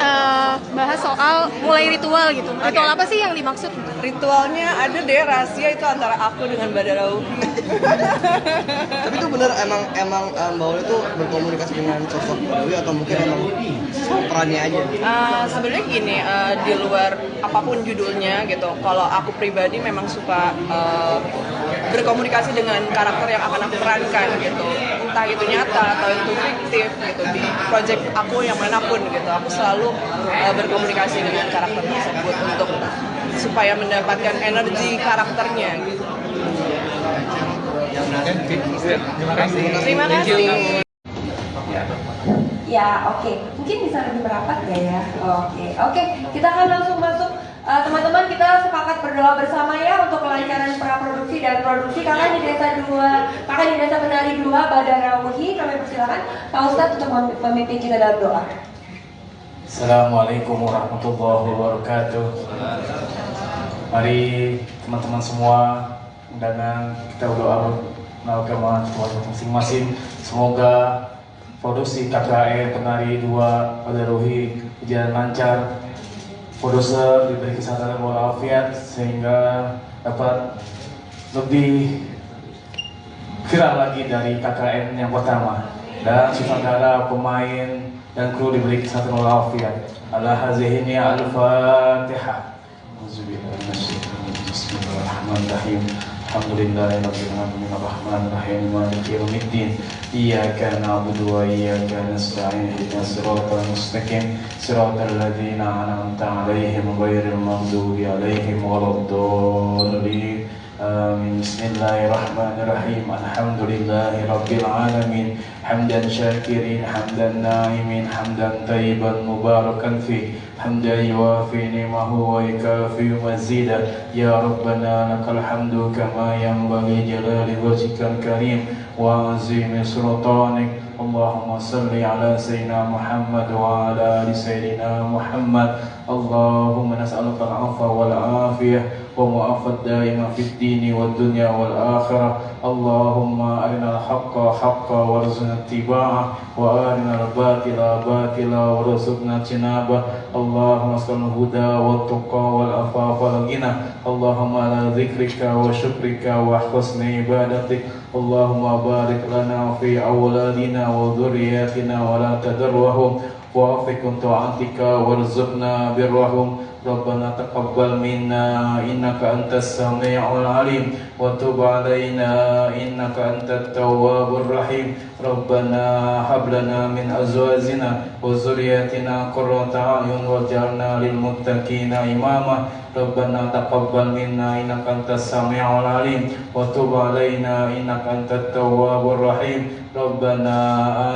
bahas soal mulai ritual gitu. Ritual apa sih yang dimaksud? Ritualnya ada deh, rahasia itu antara aku dengan Badarawi. Tapi itu bener emang Mbak Uli itu berkomunikasi dengan sosok Badarawi atau mungkin emang perannya aja? Sebenarnya gini, di luar apapun judulnya gitu, kalau aku pribadi memang suka berkomunikasi dengan karakter yang akan aku perankan gitu, entah itu nyata atau itu fiktif gitu, di project aku yang manapun gitu, aku selalu berkomunikasi dengan karakter tersebut untuk supaya mendapatkan energi karakternya gitu. Terima kasih. Terima kasih. Ya, oke. Mungkin bisa lebih merapat ya. Oke. Kita akan langsung masuk. Teman-teman, kita sepakat berdoa bersama ya untuk kelancaran praproduksi dan produksi. Kakak di Desa Penari 2 Badarawi. Kami persilakan Pak Ustadz untuk memimpin kita dalam doa. Assalamualaikum warahmatullahi wabarakatuh. Mari teman-teman semua, undangan kita berdoa mengenalkan Tuhan masing-masing. Semoga produksi KKN Penari 2 Badarawi berjalan lancar. Produser diberi kesehatan walafiat sehingga dapat lebih viral lagi dari KKN yang pertama, dan sutradara, pemain dan kru diberi kesehatan walafiat. Ala hazihi al-Fatihah. Bismillahirrahmanirrahim. Alhamdulillahirabbil alamin arrahmanir rahim maliki yaumiddin. Iyyaka na'budu wa iyyaka nasta'in ihdinas siratal mustaqim siratal ladzina an'amta 'alaihim ghairil maghdubi 'alaihim waladdallin. Amin. Bismillahirrahmanirrahim. Alhamdulillahirabbil alamin. Hamdan syakirin, hamdan na'imin, hamdan thayyiban mubarakan fi. Hamdan yuwafi ni'mahu wa yukafi mazida. Ya Rabbana lakal hamdu kama yanbaghi jalali wajhikal karim wa azimi sultanik. Allahumma salli ala sayyidina Muhammad wa ala ali sayyidina Muhammad. اللهم نسألك العفو والعافية ومعافاة دائمة في الدين والدنيا والآخرة. اللهم أرنا الحق حقا وارزقنا اتباعه وأرنا الباطل باطلا وارزقنا اجتنابه. اللهم اسأل الهدى والتقى والعفاف والغنى. اللهم على ذكرك وشكرك وحسن عبادتك. اللهم بارك لنا في أولادنا وذرياتنا ولا تدرهم ووفقهم طاعتك وارزقنا برهم. ربنا تقبل منا إنك أنت السميع العليم وتب علينا إنك أنت التواب الرحيم. ربنا هب لنا من أزواجنا وذرياتنا قرة أعين واجعلنا للمتقين إماما. ربنا تقبل منا إنك أنت السميع العليم وتب علينا إنك أنت التواب الرحيم. ربنا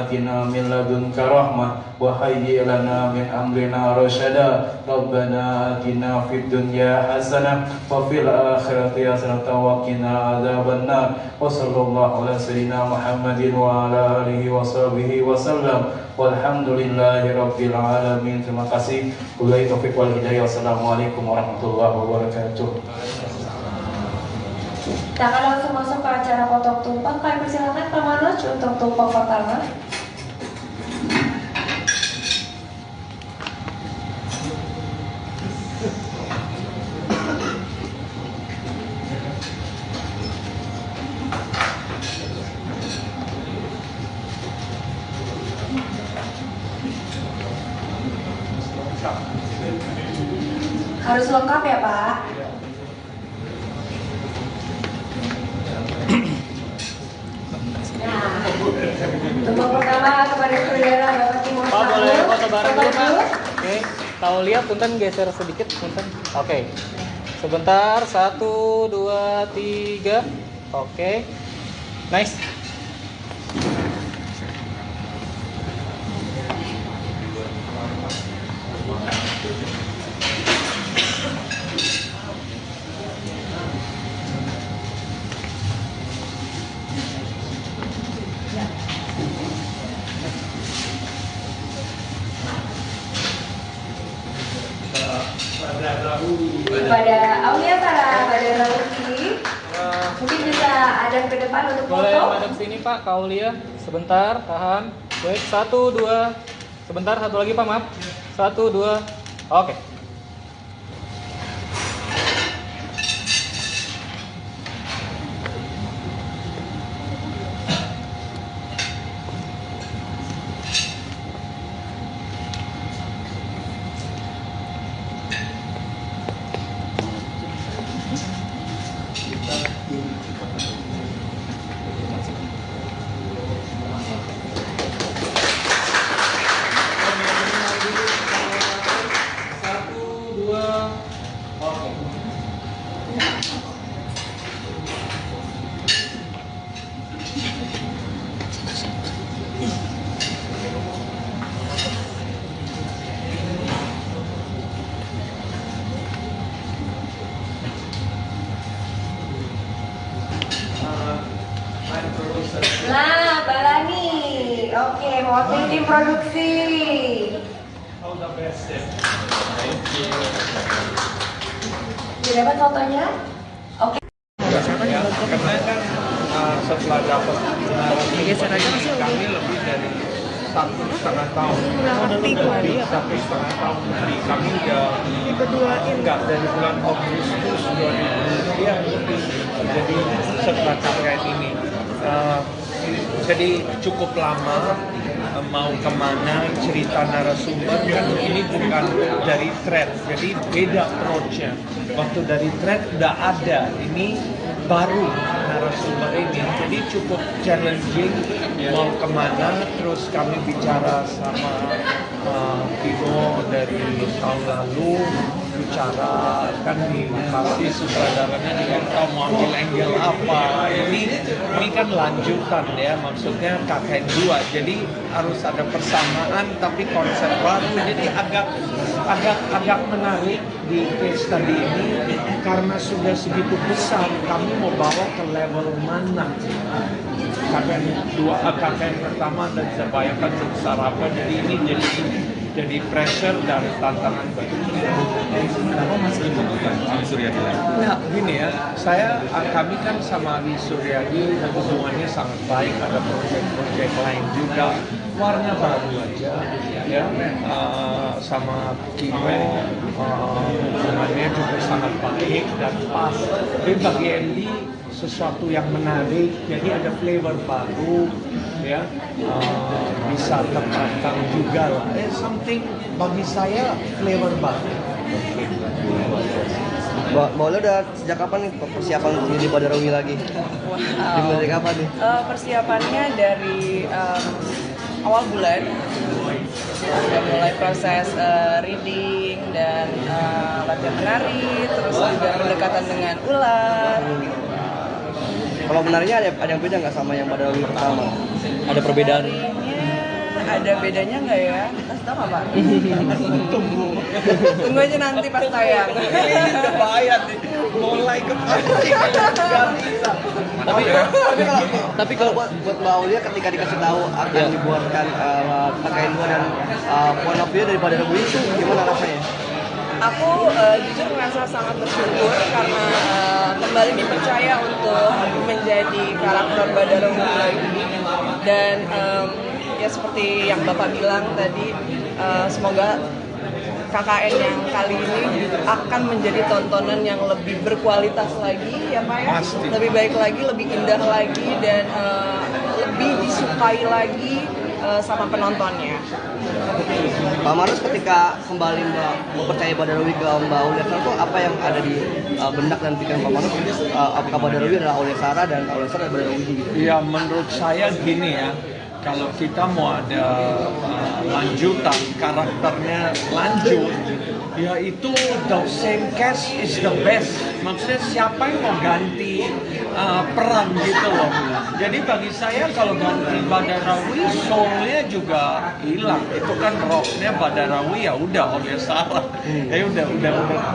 آتنا من لدنك رحمة وهيئ لنا من أمرنا رشدا. ربنا آتنا في الدنيا حسنة وفي الآخرة حسنة وقنا عذاب النار. وصلى الله على سيدنا محمد وعلى آله وصحبه وسلم والحمد لله رب العالمين. Terima kasih. Wabillahi taufiq wal hidayah. Wassalamualaikum warahmatullahi wabarakatuh. Kita akan langsung masuk ke acara potong tumpeng. Kami persilakan Pak Manoj untuk tumpeng pertama. Harus lengkap ya Pak. Nah, tumpeng pertama kepada saudara Bapak Timur Pak boleh foto bareng dulu Pak. Bapak. Oke, Taulia punten geser sedikit punten. Oke, sebentar 1, 2, 3. Oke, nice. Pada Aulia Tara pada Rauki, mungkin bisa ada ke depan untuk Boleh foto. madep sini Pak, Kaulia. Sebentar, tahan. Baik, 1, 2. Sebentar, satu lagi Pak, maaf. 1, 2. Oke. Nah, Balani. Oke, mewakili tim produksi. Sudah dapat fotonya? Oke. Karena kan setelah dapat kami lebih dari 1,5 tahun lebih 1,5 tahun di kami udah enggak dari bulan Agustus 2000 ya lebih. Jadi setelah capaian ini jadi cukup lama mau kemana cerita narasumber kan ini bukan dari thread, jadi beda approach-nya. Waktu dari thread udah ada, ini baru narasumber ini, jadi cukup challenging mau kemana. Terus kami bicara sama Vino dari tahun lalu, bicara kan pasti sutradaranya juga tahu mau ambil angle apa. Ini kan lanjutan ya, maksudnya KKN2, jadi harus ada persamaan tapi konsep baru. Jadi agak menarik di case tadi ini karena sudah segitu besar, kami mau bawa ke level mana. KKN pertama dan bisa bayangkan sebesar apa. Jadi ini jadi jadi pressure dan tantangan bagi kita. Kenapa Mas membutuhkan Adi Suryadi lagi? Nah, gini ya, kami kan sama Adi Suryadi hubungannya sangat baik, ada proyek-proyek lain juga, warna baru aja, ya, sama Kino, hubungannya juga sangat baik dan pas. Tapi bagi Andy sesuatu yang menarik, jadi ada flavor baru, ya, bisa tertantang juga lah. Something bagi saya flavor baru. Mbak Olia udah sejak kapan nih persiapan untuk jadi Badarawi lagi? Dimulai dari kapan nih? Persiapannya dari awal bulan udah mulai proses reading dan latihan menari, terus juga pendekatan dengan ular. Kalau menarinya ada yang beda nggak sama yang Badarawi pertama? Ada perbedaan? Menarinya ada bedanya nggak ya? Kasih tau nggak Pak? Tunggu aja nanti pas tayang. Bahaya nih, mulai kepancing nggak bisa. Tapi kalau buat Mbak Aulia ketika dikasih tahu akan dibuatkan pakaian gua dan point of view dari Badarawi itu gimana rasanya? Aku jujur merasa sangat bersyukur karena kembali dipercaya untuk menjadi karakter Badarawi lagi. Dan ya seperti yang Bapak bilang tadi, semoga KKN yang kali ini akan menjadi tontonan yang lebih berkualitas lagi ya Pak ya. Pasti. Lebih baik lagi, lebih indah lagi, dan lebih disukai lagi sama penontonnya. Pak Marus ketika kembali mempercayai Badarawi ke Mbak Aulia Sarah itu apa yang ada di benak dan pikiran Pak Marus? Apakah Badarawi adalah Aulia Sarah dan Aulia Sarah adalah Badarawi gitu? Ya menurut saya gini ya, kalau kita mau ada lanjutan, karakternya lanjut, ya itu the same cast is the best. Maksudnya siapa yang mau ganti peran gitu loh. Jadi bagi saya kalau ganti Badarawi, soulnya juga hilang. Itu kan rocknya Badarawi, ya udah Aulia Sarah. Ya udah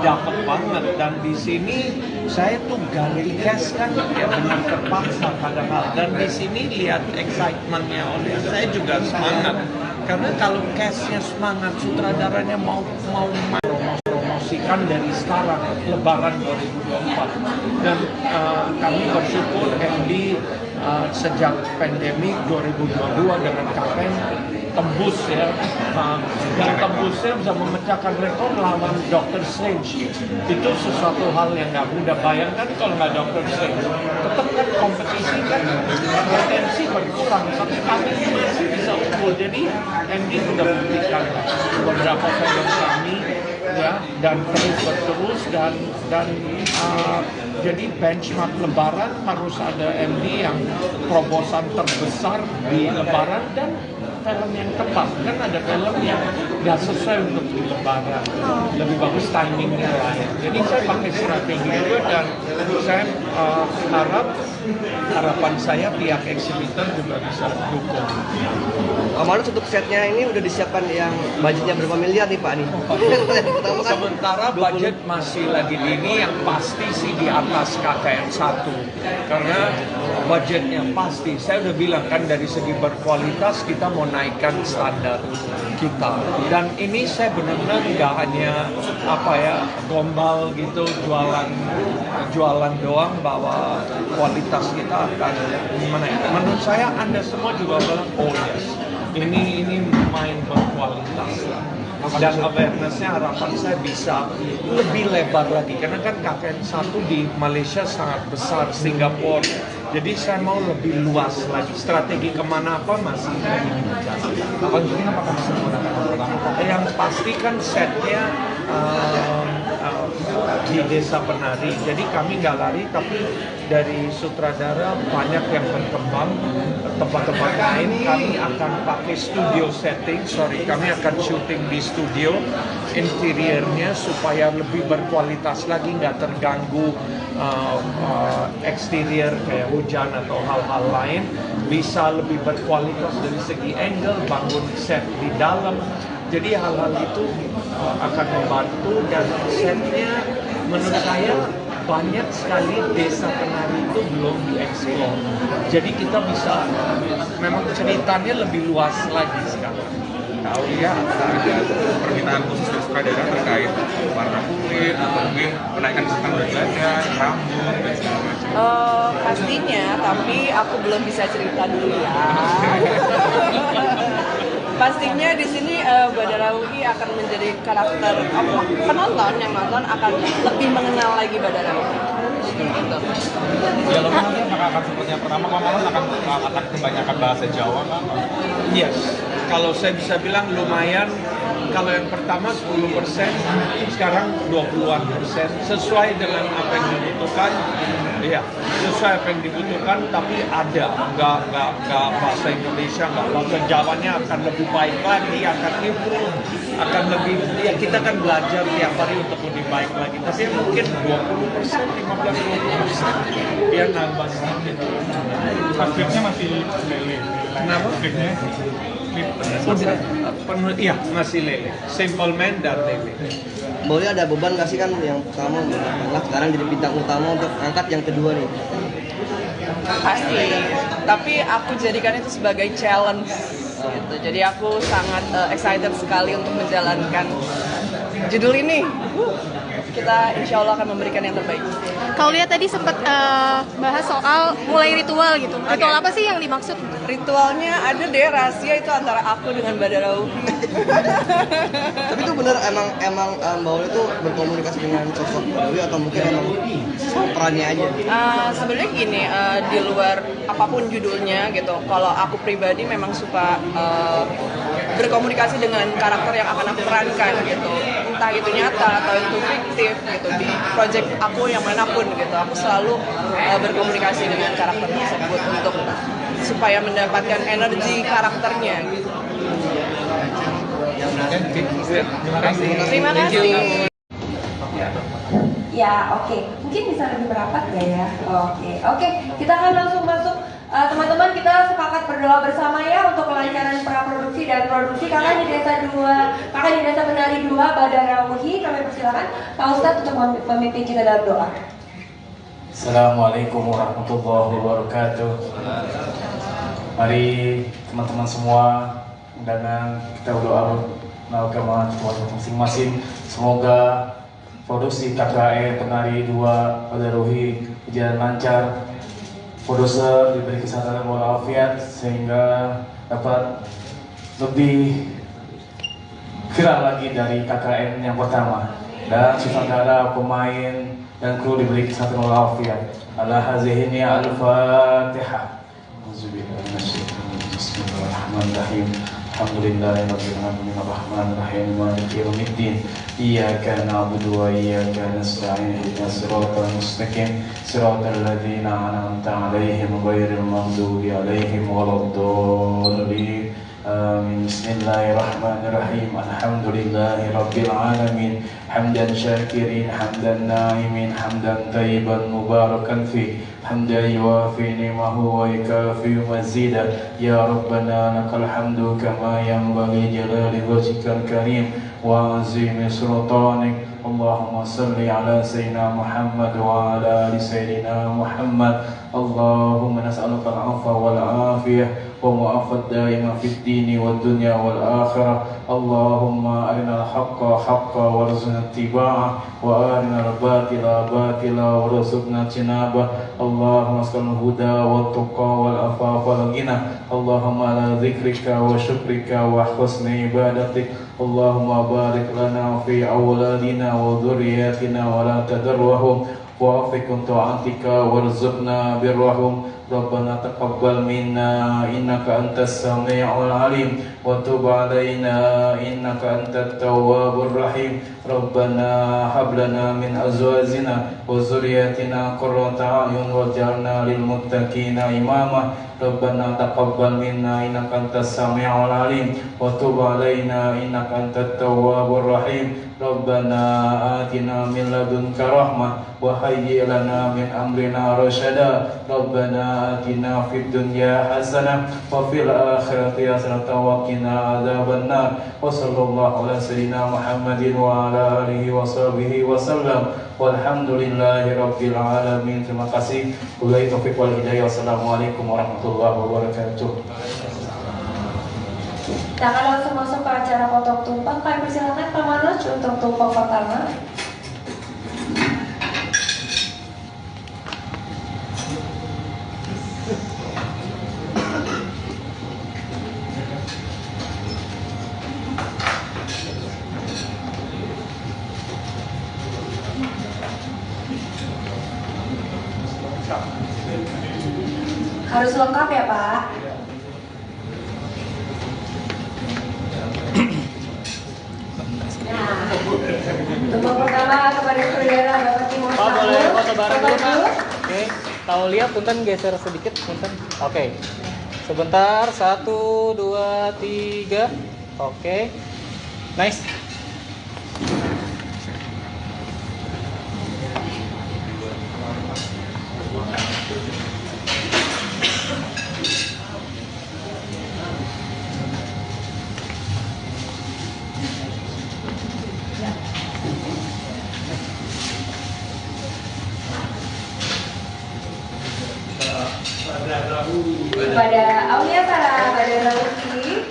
dapet banget. Dan di sini saya tuh ganti cast kan ya benar terpaksa kadang-kadang. Dan di sini lihat excitementnya Aulia, saya juga semangat. Karena kalau castnya semangat, sutradaranya mau promosikan dari sekarang Lebaran 2024. Dan kami bersyukur MD sejak pandemi 2022 dengan KPN tembus ya, dan tembusnya bisa memecahkan rekor lawan Dr. Strange. Itu sesuatu hal yang nggak mudah. Bayangkan kalau nggak Dr. Strange, tetap kan kompetisi kan potensi berkurang, tapi kami masih bisa unggul. Jadi MD sudah buktikan beberapa film kami ya, dan terus berterus dan jadi benchmark Lebaran harus ada MD yang terobosan terbesar di Lebaran dan film yang tepat. Kan ada film yang nggak sesuai untuk di Lebaran, lebih bagus timingnya lah ya. Jadi saya pakai strategi itu dan saya harapan saya pihak eksibitor juga bisa dukung. Marus untuk setnya ini udah disiapkan yang budgetnya berapa miliar nih Pak nih? Sementara budget masih lagi dini, yang pasti sih di atas KKN 1 karena budgetnya pasti. Saya udah bilang kan dari segi berkualitas kita mau naikkan standar kita. Dan ini saya benar-benar nggak hanya gombal gitu jualan doang bahwa kualitas kita akan menaik. Menurut saya Anda semua juga bilang oh yes, ini main berkualitas lah. Dan awareness-nya harapan saya bisa lebih lebar lagi karena kan KKN 1 di Malaysia sangat besar, Singapura. Jadi saya mau lebih luas lagi. Strategi kemana apa masih lagi dibicarakan. Apakah masih menggunakan yang pasti kan setnya di Desa Penari. Jadi kami nggak lari, tapi dari sutradara banyak yang berkembang. Tempat-tempat lain kami akan pakai studio setting. Kami akan syuting di studio interiornya supaya lebih berkualitas lagi, nggak terganggu eksterior kayak hujan atau hal-hal lain. Bisa lebih berkualitas dari segi angle, bangun set di dalam. Jadi hal-hal itu akan membantu dan setnya menurut saya banyak sekali Desa Penari itu belum dieksplor. Jadi kita bisa memang ceritanya lebih luas lagi sekarang. Aulia ada permintaan khusus dari sutradara terkait warna kulit atau mungkin penaikan kesetan berat badan, rambut dan segala macam? Pastinya, tapi aku belum bisa cerita dulu ya. Pastinya di sini Badarawi akan menjadi karakter penonton yang nonton akan lebih mengenal lagi Badarawi. Gitu. Dialognya nanti akan seperti yang pertama, Mamaros akan kebanyakan bahasa Jawa kan? Yes, kalau saya bisa bilang lumayan. Kalau yang pertama 10%, sekarang 20-an persen, sesuai dengan apa yang dibutuhkan. Iya, sesuai apa yang dibutuhkan, tapi ada nggak bahasa Indonesia, nggak bahasa Jawanya akan lebih baik lagi, akan improve, akan lebih. Ya kita kan belajar tiap hari untuk lebih baik lagi. Tapi mungkin 20%, 15-20%, ya nambah sedikit. Skripnya masih lele. Kenapa? Skripnya Penuh, iya masih lele. Simple Man dan lele. Boleh ada beban nggak sih kan yang pertama nah, sekarang jadi bintang utama untuk angkat yang kedua nih? Pasti, tapi aku jadikan itu sebagai challenge gitu. Jadi aku sangat excited sekali untuk menjalankan judul ini. Kita insya Allah akan memberikan yang terbaik. Kalau lihat tadi sempat bahas soal mulai ritual gitu. Ritual apa sih yang dimaksud? Ritualnya ada deh, rahasia itu antara aku dengan Badarawi. Tapi itu benar emang Mbak Uli itu berkomunikasi dengan sosok Badarawi atau mungkin emang perannya aja? Sebenarnya gini, di luar apapun judulnya gitu, kalau aku pribadi memang suka berkomunikasi dengan karakter yang akan aku perankan gitu, entah itu nyata atau itu fiktif gitu. Di project aku yang manapun gitu, aku selalu berkomunikasi dengan karakter tersebut untuk supaya mendapatkan energi karakternya gitu. Terima kasih. Terima kasih. Ya, oke. Mungkin bisa lebih merapat nggak ya? Oke. Kita akan langsung masuk. Teman-teman, kita sepakat berdoa bersama ya untuk kelancaran praproduksi dan produksi. Kakak di Desa Penari 2, Badarawi. Kami persilakan Pak Ustadz untuk memimpin kita dalam doa. Assalamualaikum warahmatullahi wabarakatuh. Mari teman-teman semua, undangan kita berdoa melakukan Tuhan masing-masing. Semoga produksi KKN Penari 2 Badarawi berjalan lancar. Produser diberi kesehatan walafiat sehingga dapat lebih viral lagi dari KKN yang pertama. Dan sutradara, pemain, dan kru diberi kesehatan walafiat. Ala hazihini al-Fatihah. Bismillahirrahmanirrahim. Alhamdulillahirabbil alamin arrahmanir rahim maliki yaumiddin. Iyyaka na'budu wa iyyaka nasta'in ihdinas siratal mustaqim siratal ladzina an'amta 'alaihim ghairil maghdubi 'alaihim waladdallin. Amin. Bismillahirrahmanirrahim. Alhamdulillahirabbil alamin. Hamdan syakirin, hamdan na'imin, hamdan thayyiban mubarakan fi. Hamdan yuwafi ni'mahu wa yukafi mazidah. Ya Rabbana lakal hamdu kama yanbaghi jalali wajhikal karim wa azimi sultanik. Allahumma salli ala sayyidina Muhammad wa ala ali sayyidina Muhammad. Allahumma nas'aluka al-'afwa wal 'afiyah wa mu'afat daima fid dini wad dunya wal akhirah. Allahumma arina al-haqqa haqqa warzuqna ittiba'ah wa arina al-batila batila warzuqna ijtinabah. Allahumma asqal huda wat tuqa wal afafa wal ghina. Allahumma ala dzikrika wa syukrika wa husni ibadatik. Allahumma barik lana fi awladina wa dhurriyyatina wa la tadarrahum wa afikum ta'atika warzuqna birrahum. Rabbana taqabbal minna innaka antas sami'ul alim wa tub 'alaina innaka antat tawwabur rahim. Rabbana hab lana min azwajina wa dhurriyyatina qurrata a'yun waj'alna lil muttaqina imama. Rabbana taqabbal minna innaka antas sami'ul alim wa tub 'alaina innaka antat tawwabur rahim. Rabbana atina min ladunka rahmah wa hayyi lana min amrina rasyada. Rabbana atina fid dunya hasanah wa fil akhirati hasanah wa qina adzabannar. Wa sallallahu ala sayyidina Muhammadin wa ala alihi wa sahbihi wa sallam. Walhamdulillahi rabbil alamin. Terima kasih. Wabillahi taufiq wal hidayah. Wassalamualaikum warahmatullahi wabarakatuh. Kita akan langsung masuk ke acara potong tumpang. Kami persilakan Pak Manoj untuk tumpang pertama. Harus lengkap ya Pak. Nah, tumpang pertama kepada saudara Bapak Timur Pak boleh foto bareng dulu Pak. Bapak. Oke. Taulia punten geser sedikit punten. Oke. Sebentar. 1, 2, 3. Oke. Nice. Kepada Aulia Sarah Badarauti,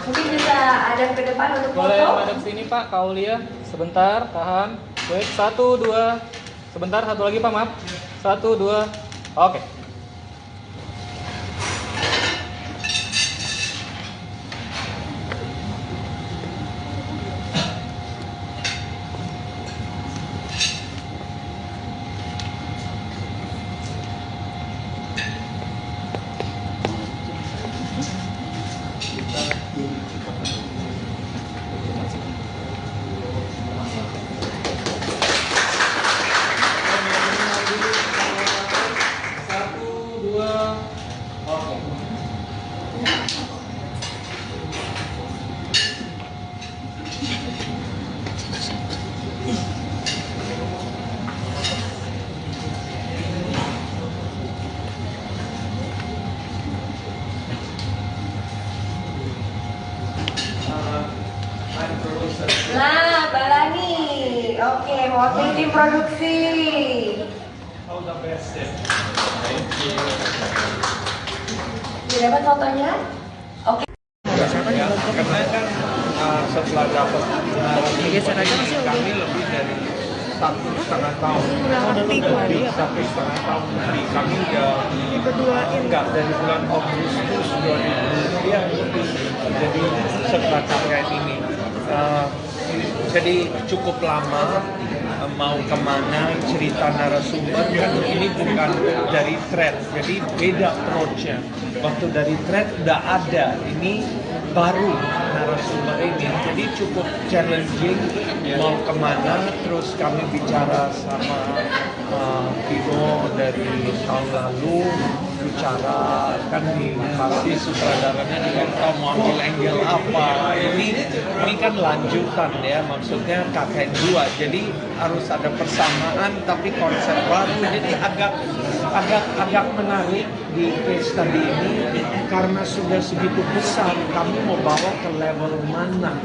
mungkin bisa ada ke depan untuk Boleh foto. madep sini Pak, Kaulia. Sebentar, tahan. Wait, 1, 2. Sebentar, satu lagi Pak, maaf. 1, 2. Oke. Nah, Balani. Oke, mewakili tim produksi. Sudah dapat fotonya? Oke. Karena kan setelah dapat kami lebih dari 1,5 tahun lebih 1,5 tahun di kami udah enggak dari bulan Agustus 2000 ya jadi setelah KKN ini jadi cukup lama mau kemana cerita narasumber kan ini bukan dari thread jadi beda approach-nya waktu dari thread udah ada ini baru narasumber ini jadi cukup challenging mau kemana terus kami bicara sama Vino dari tahun lalu bicara kan pasti sutradaranya juga tahu mau ambil angle apa ini kan lanjutan ya maksudnya KKN 2 jadi harus ada persamaan tapi konsep baru jadi agak menarik di case study ini karena sudah segitu besar kami mau bawa ke level mana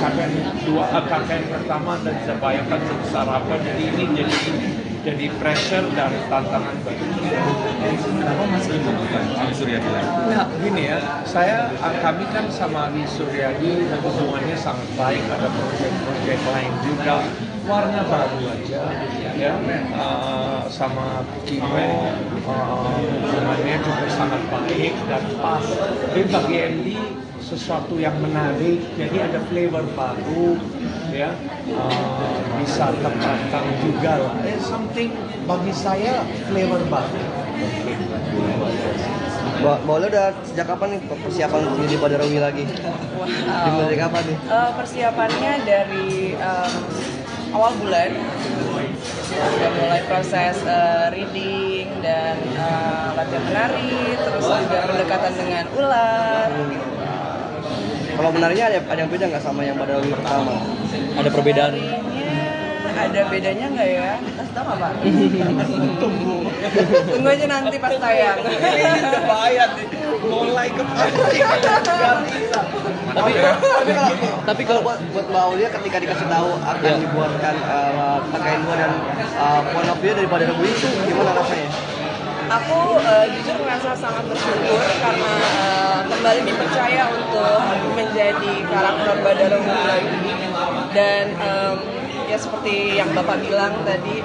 KKN pertama dan bisa bayangkan sebesar apa jadi ini jadi pressure dan tantangan bagi kita. Kenapa Mas Ibu bukan Ali Suryadi lagi? Nah, gini ya, kami kan sama Ali Suryadi hubungannya sangat baik, ada proyek-proyek lain juga. Warna baru aja, ya, sama Kino hubungannya juga sangat baik dan pas. Tapi bagi Andy sesuatu yang menarik, jadi ada flavor baru, ya, bisa tempatkan juga lah. Something bagi saya flavor baru. Mbak Ola udah sejak kapan nih persiapan untuk jadi Badarawi lagi? Wow. Dimulai dari kapan nih? Persiapannya dari awal bulan udah mulai proses reading dan latihan menari, terus juga pendekatan dengan ular. Kalau menarinya ada yang beda nggak sama yang Badarawi pertama? Ada perbedaan? Ada bedanya nggak ya? Kasih tau nggak Pak? Tunggu aja nanti pas tayang. Bahaya nih, mulai ke Tapi kalau buat Mbak Aulia ketika dikasih tahu akan dibuatkan KKN 2 dan point of view dari Badarawi itu gimana rasanya? Aku jujur merasa sangat bersyukur karena kembali dipercaya untuk menjadi karakter Badarudi lagi. Dan ya seperti yang Bapak bilang tadi,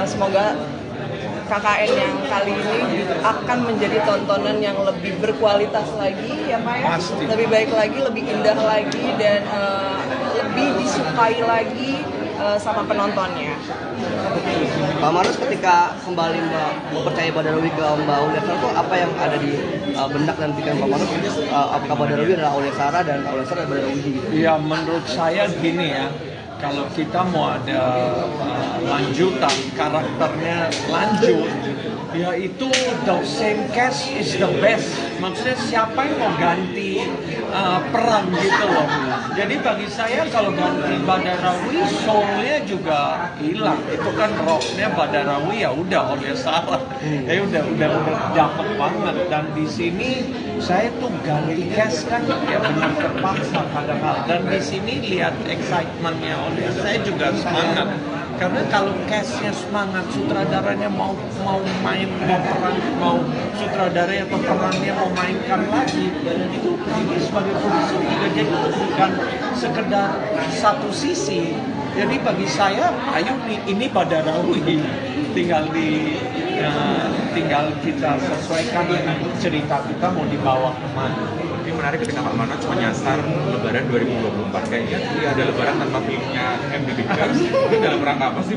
semoga KKN yang kali ini akan menjadi tontonan yang lebih berkualitas lagi ya Pak ya. Pasti. Lebih baik lagi, lebih indah lagi, dan lebih disukai lagi sama penontonnya. Pak Marus ketika kembali mempercayai Badarudi ke Mbak Aulia Sarah itu apa yang ada di benak dan pikiran Pak Marus? Apakah Badarudi adalah Aulia Sarah dan Aulia Sarah adalah Badarudi? Ya menurut saya gini ya, kalau kita mau ada lanjutan, karakternya lanjut, ya itu the same cast is the best. Maksudnya siapa yang mau ganti peran gitu loh. Jadi bagi saya kalau ganti Badarudi, soulnya juga hilang. Itu kan rocknya Badarudi, ya udah Aulia Sarah. Ya udah dapet banget. Dan di sini saya tuh ganti cast kan ya benar terpaksa kadang-kadang. Dan di sini lihat excitementnya Aulia, saya juga semangat. Karena kalau castnya semangat, sutradaranya mau main, mau peran, mau sutradaranya atau perannya mau mainkan lagi, itu ini sebagai produser juga jadi bukan sekedar satu sisi. Jadi bagi saya, ayo nih ini Badarudi, tinggal kita sesuaikan dengan cerita kita mau dibawa kemana. Ini menarik ketika Pak Mano cuma nyasar Lebaran 2024. Kayaknya dia ada Lebaran tanpa filmnya MD Pictures. Ini dalam rangka apa sih?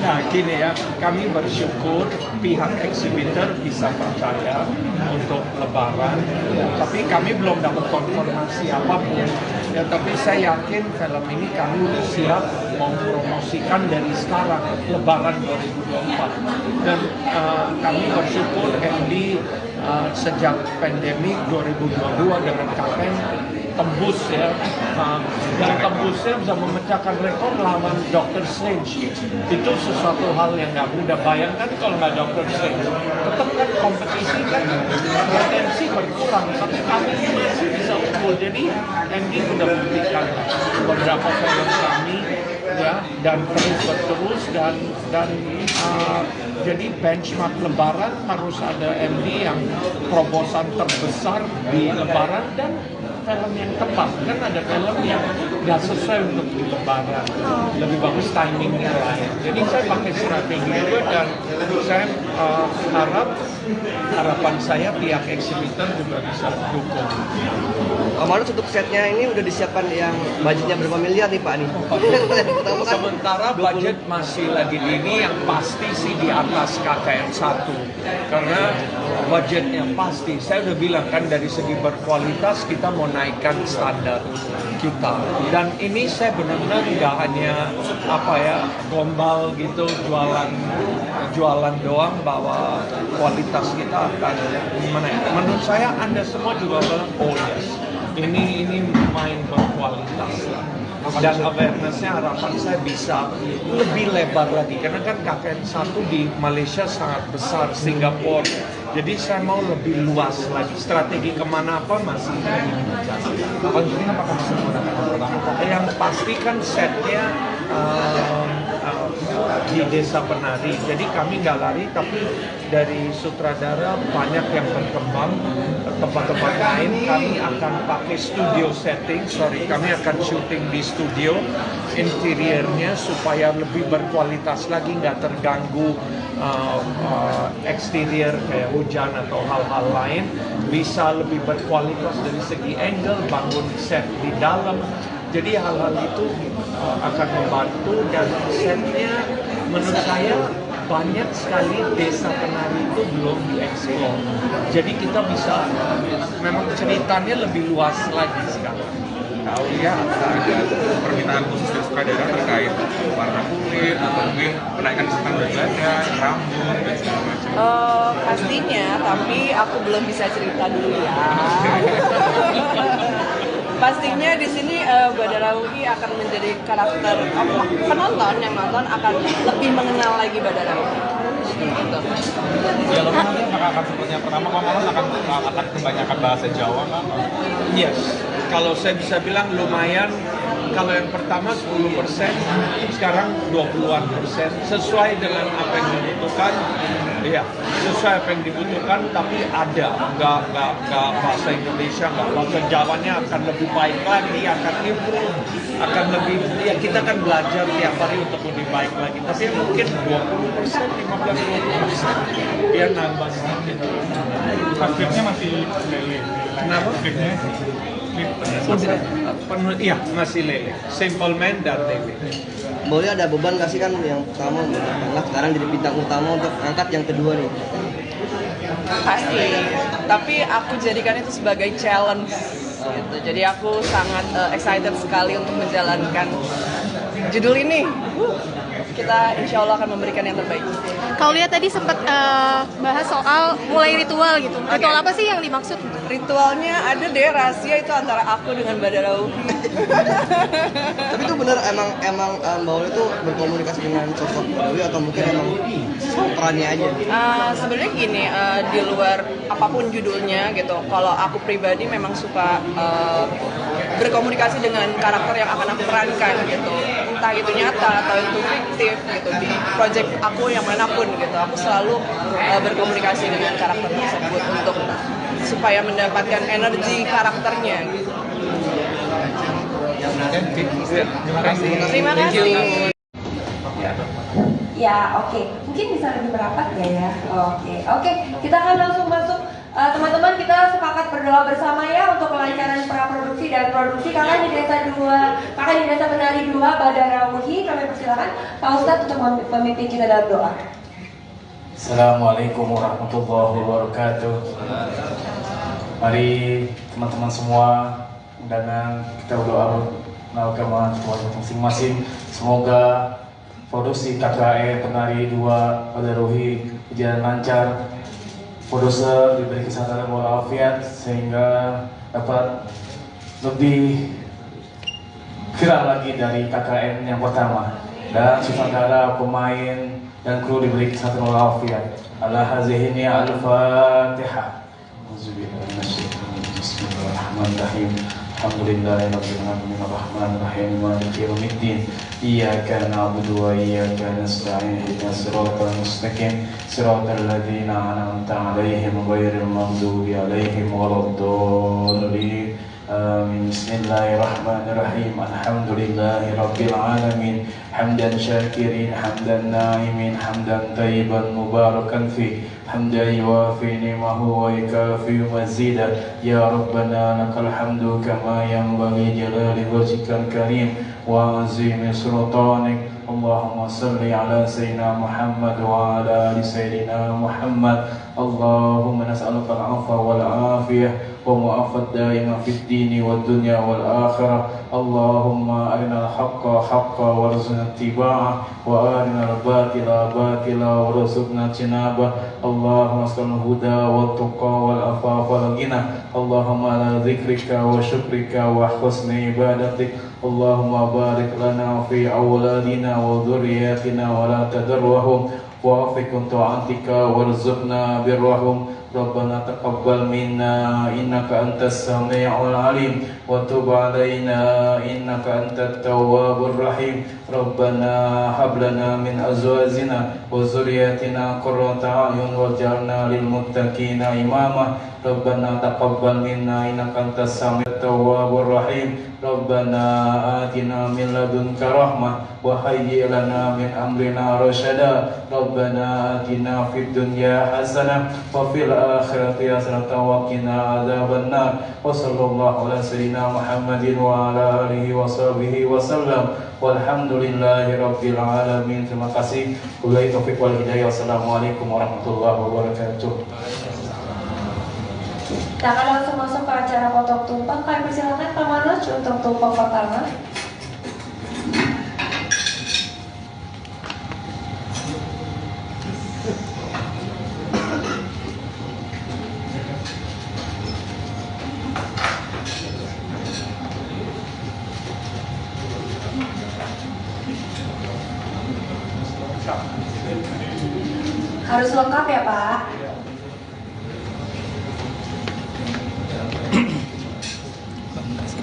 Nah gini ya, kami bersyukur pihak exhibitor bisa percaya untuk Lebaran, tapi kami belum dapat konfirmasi apapun. Ya, tapi saya yakin film ini kami udah siap mau promosikan dari sekarang Lebaran 2024. Dan kami bersyukur MD sejak pandemi 2022 dengan KKN tembus ya, dan tembusnya bisa memecahkan rekor lawan Dr. Strange. Itu sesuatu hal yang nggak mudah. Bayangkan kalau nggak Dr. Strange, tetap kan kompetisi kan potensi berkurang, tapi kami masih bisa unggul. Jadi MD sudah memberikan beberapa film kami ya, dan terus berterus dan jadi benchmark Lebaran harus ada MD yang terobosan terbesar di Lebaran dan film yang tepat. Kan ada film yang nggak sesuai untuk di Lebaran, lebih bagus timingnya lah ya. Jadi saya pakai strategi juga, dan saya harapan saya pihak exhibitor juga bisa dukung. Pak Marus untuk setnya ini udah disiapkan yang budgetnya berapa miliar nih Pak nih? Sementara budget masih lagi dini, yang pasti sih di atas KKN 1 karena budgetnya pasti. Saya udah bilang kan dari segi berkualitas kita mau naikkan standar kita, dan ini saya benar-benar nggak hanya gombal gitu jualan doang bahwa kualitas kita akan gimana ya. Menurut saya Anda semua juga bilang oh yes, ini main berkualitas lah. Dan awareness-nya harapan saya bisa lebih lebar lagi, karena kan KKN 1 di Malaysia sangat besar, Singapura, jadi saya mau lebih luas lagi. Strategi kemana apa masih yang pasti kan setnya di Desa Penari, jadi kami nggak lari, tapi dari sutradara banyak yang berkembang tempat-tempat lain. Kami akan pakai studio setting, kami akan syuting di studio interiornya supaya lebih berkualitas lagi, nggak terganggu eksterior kayak hujan atau hal-hal lain, bisa lebih berkualitas dari segi angle, bangun set di dalam. Jadi hal-hal itu akan membantu, dan setnya menurut saya banyak sekali Desa Penari itu belum dieksplor. Jadi kita bisa memang ceritanya lebih luas lagi sekarang. Aulia, ada permintaan khusus dari sutradara terkait warna kulit atau mungkin kenaikan kesukaan berat badan, rambut dan segala macam? Pastinya, tapi aku belum bisa cerita dulu ya. Pastinya di sini Badarudi akan menjadi karakter penonton yang nonton akan lebih mengenal lagi Badarudi. Gitu. Dialognya nanti akan seperti yang pertama, akan kebanyakan bahasa Jawa kan? Yes, kalau saya bisa bilang lumayan kalau yang pertama 10%, sekarang 20-an%, sesuai dengan apa yang dibutuhkan. Iya, sesuai apa yang dibutuhkan, tapi ada, nggak bahasa Indonesia, nggak bahasa Jawanya akan lebih baik lagi, akan improve, akan lebih, ya kita kan belajar tiap hari untuk lebih baik lagi, tapi mungkin 20%, 15-20%, ya nambah sedikit. Aspeknya masih lele. Kenapa? Penuh, iya masih lele. Simple Man dan lele. Boleh ada beban nggak sih kan yang pertama anak sekarang jadi bintang utama untuk angkat yang kedua nih? Pasti, tapi aku jadikan itu sebagai challenge gitu. Jadi aku sangat excited sekali untuk menjalankan judul ini. Kita insya Allah akan memberikan yang terbaik. Kalau lihat tadi sempat bahas soal mulai ritual gitu. Ritual apa sih yang dimaksud? Ritualnya ada deh, rahasia itu antara aku dengan Badarauhi. Tapi itu benar emang Mbak Uli itu berkomunikasi dengan sosok Badarauhi atau mungkin emang perannya aja? Sebenarnya gini, di luar apapun judulnya gitu, kalau aku pribadi memang suka berkomunikasi dengan karakter yang akan aku perankan gitu, entah itu nyata atau itu fiktif gitu. Di project aku yang manapun gitu, aku selalu berkomunikasi dengan karakter tersebut untuk supaya mendapatkan energi karakternya gitu. Terima kasih. Ya, oke. Mungkin bisa lebih merapat ya. Oke. Kita akan langsung masuk. Teman-teman, kita sepakat berdoa bersama ya untuk kelancaran praproduksi dan produksi kakak di desa penari 2 Badarauhi. Kami persilakan Pak Ustadz untuk memimpin kita dalam doa. Assalamualaikum warahmatullahi wabarakatuh. Mari teman-teman semua undangan kita berdoa mengamalkan Tuhan masing-masing. Semoga produksi KKN Penari 2 Badarauhi berjalan lancar. Produser diberi kesehatan walafiat sehingga dapat lebih viral lagi dari KKN yang pertama. Dan sutradara, pemain dan kru diberi kesehatan walafiat. Ala hazihi al-Fatihah. Bismillahirrahmanirrahim. Alhamdulillahirabbil alamin arrahmanir rahim maliki yaumiddin. Iyyaka na'budu wa iyyaka nasta'in ihdinas siratal mustaqim siratal ladzina an'amta 'alaihim ghairil maghdubi 'alaihim waladdallin. Amin. Bismillahirrahmanirrahim. Alhamdulillahirabbil alamin. Hamdan syakirin, hamdan na'imin, hamdan thayyiban mubarakan fi. Hamdan yuwafi ni'mahu wa yukafi mazida. Ya Rabbana lakal hamdu kama yanbaghi jalali wajhikal karim wa azimi sultanik. Allahumma salli ala sayyidina Muhammad wa ala ali sayyidina Muhammad. Allahumma nas'aluka al-'afwa wal 'afiyah wa mu'afat daima fid dini wad dunya wal akhirah. Allahumma arinal haqqa haqqa warzuqna ittiba'ah wa arinal batila batila warzuqna ijtinabah. Allahumma as'alul huda wat tuqa wal afafa wal ghina. Allahumma ala dzikrika wa syukrika wa husni ibadatik. Allahumma barik lana fi awladina wa dhurriyyatina wa la tadarrahum wa afikum ta'atika warzuqna birrahum. Rabbana taqabbal minna innaka antas sami'ul alim wa tub 'alaina innaka antat tawwabur rahim. Rabbana hab lana min azwajina wa dhurriyyatina qurrata a'yun waj'alna lil muttaqina imama. Rabbana taqabbal minna innaka antas sami'ut tawwabur rahim. Rabbana atina min ladunka rahmah wa hayyi' lana min amrina rasyada. Rabbana atina fid dunya hasanah wa fil akhirati hasanah wa qina adzabannar. Wa sallallahu ala sayyidina Muhammadin wa ala alihi wa sahbihi wa sallam. Walhamdulillahi rabbil alamin. Terima kasih. Wabillahi taufiq wal hidayah. Wassalamualaikum warahmatullahi wabarakatuh. Kita akan langsung masuk ke acara potong tumpeng. Kami persilakan Pak Manoj untuk tumpeng pertama. Harus lengkap ya Pak.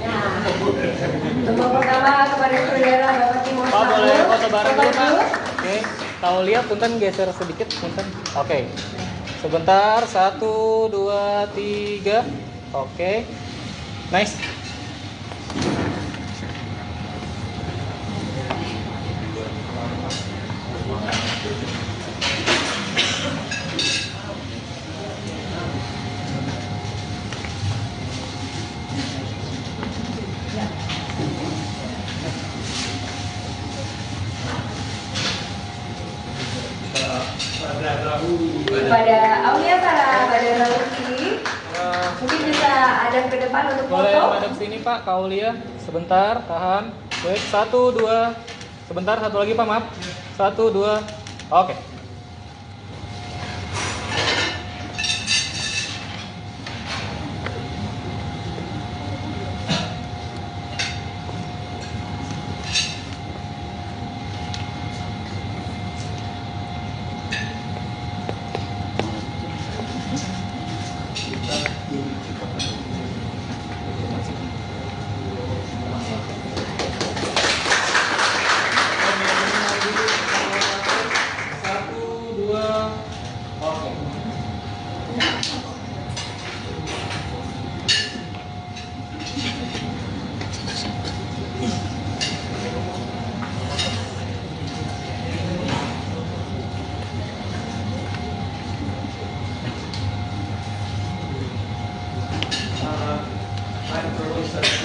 Nah, tumpeng pertama bareng dulu Pak. Oke, Taulia punten geser sedikit punten. Oke. Sebentar, 1, 2, 3. Oke. Nice. Pada Aulia Sarah, pada Lutfi, mungkin bisa ada ke depan untuk Boleh foto. madep sini Pak, Kaulia. Sebentar, tahan. Baik, 1, 2. Sebentar, satu lagi Pak, maaf. 1, 2. Oke.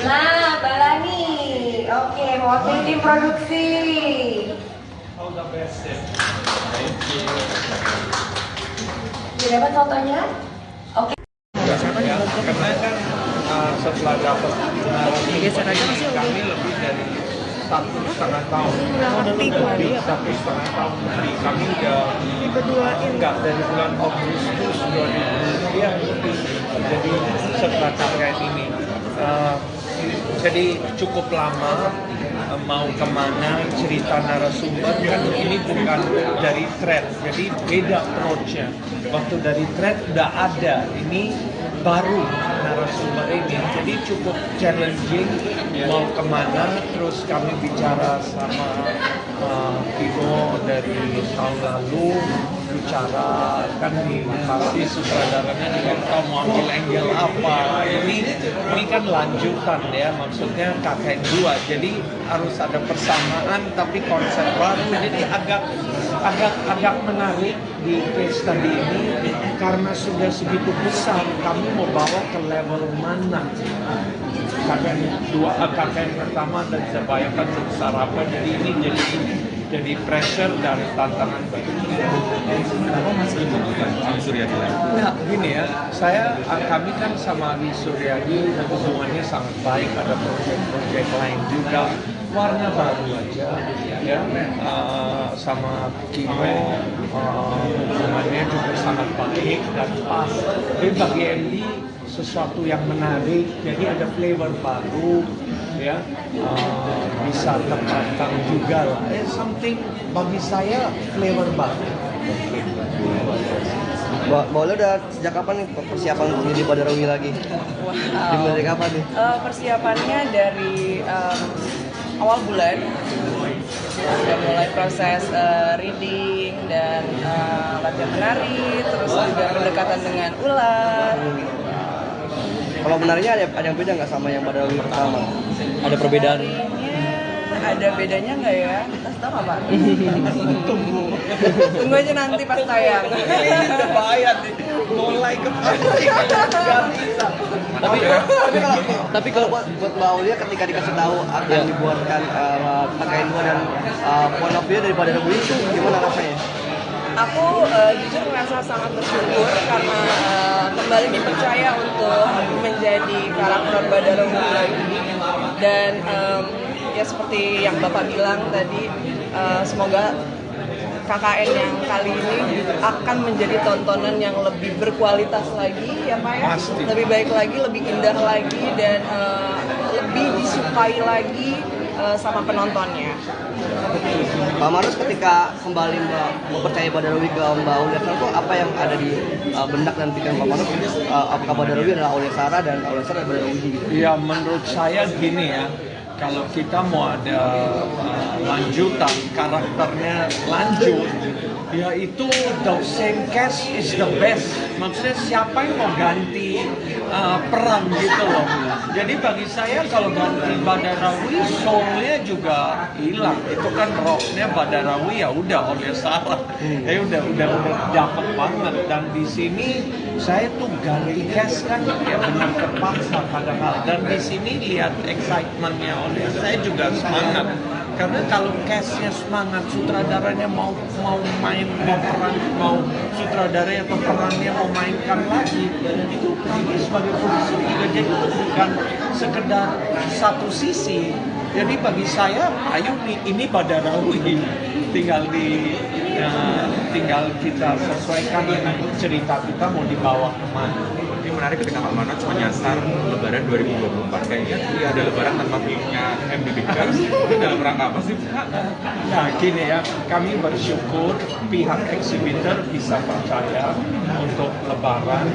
Nah, Balani. Oke, mewakili tim produksi. Sudah dapat fotonya? Oke. Ya, karena kan setelah dapat kami lebih dari 1,5 tahun lebih 1,5 tahun lebih kami udah enggak dari bulan Agustus 2000 ya lebih jadi setelah KKN ini jadi cukup lama mau kemana cerita narasumber kan ini bukan dari thread jadi beda approach-nya waktu dari thread udah ada ini baru narasumber ini jadi cukup challenging mau kemana terus kami bicara sama Timo dari tahun lalu bicara kan di pasti sutradaranya juga tahu mau ambil angle apa ini kan lanjutan ya maksudnya KKN 2 jadi harus ada persamaan tapi konsep baru jadi agak menarik di case study ini karena sudah segitu besar kami mau bawa ke level mana KKN pertama dan saya bayangkan sebesar apa jadi ini jadi pressure dan tantangan bagi kita. Kenapa Mas Agi Suryadi lagi? Nah, gini ya, kami kan sama Agi Suryadi hubungannya sangat baik, ada proyek-proyek lain juga, warna baru aja, ya, sama Kimo, hubungannya juga sangat baik dan pas. Jadi bagi MD sesuatu yang menarik, jadi ada flavor baru, ya, bisa terpantang juga lah. Something bagi saya flavor baru. Mbak Ola udah sejak kapan nih persiapan untuk jadi Badarwi lagi? Wow. Dari kapan nih? Persiapannya dari awal bulan sudah mulai proses reading dan latihan menari, terus juga pendekatan dengan ular. Kalau menarinya ada yang beda nggak sama yang Badarwi pertama? Ada perbedaan? Ada bedanya nggak ya? Kita tahu nggak Pak? Tunggu aja nanti pas tayang. Udah bahaya nih, mulai kepancing nggak bisa. Tapi kalau buat Mbak Aulia ketika dikasih tahu akan dibuatkan pakaian dua dan point of view dari Badarwi itu gimana rasanya? Aku jujur merasa sangat bersyukur karena kembali dipercaya untuk menjadi karakter Badarwi lagi dan ya seperti yang Bapak bilang tadi semoga KKN yang kali ini akan menjadi tontonan yang lebih berkualitas lagi ya Pak ya. Pasti. Lebih baik lagi, lebih indah lagi dan lebih disukai lagi sama penontonnya. Pak Marus ketika kembali mempercayai Badarwi ke Mbak Aulia Sarah itu apa yang ada di benak dan pikiran Pak Marus? Apakah Badarwi adalah Aulia Sarah dan Aulia Sarah adalah Badarwi? Ya menurut saya gini ya, kalau kita mau ada lanjutan, karakternya lanjut, ya itu the same cast is the best. Maksudnya siapa yang mau ganti peran gitu loh. Jadi bagi saya kalau ganti Badarawi, soulnya juga hilang. Itu kan rocknya Badarawi, ya udah oleh salah. Ya udah dapat banget. Dan di sini saya tuh ganti cast kan ya benar terpaksa padahal. Dan di sini lihat excitementnya oleh saya juga semangat. Karena kalau castnya semangat, sutradaranya mau main, mau sutradaranya atau perannya mau mainkan lagi, itu ini sebagai produser juga jadi bukan sekedar satu sisi. Jadi bagi saya, ayo nih ini Badarawi, tinggal kita sesuaikan dengan cerita kita mau dibawa kemana. Ini menarik ketika Pak Manoj menyasar Lebaran 2024. Kayaknya ada Lebaran tanpa filmnya MD Pictures. Itu dalam rangka apa sih? Nah gini ya, kami bersyukur pihak eksibitor bisa percaya untuk Lebaran,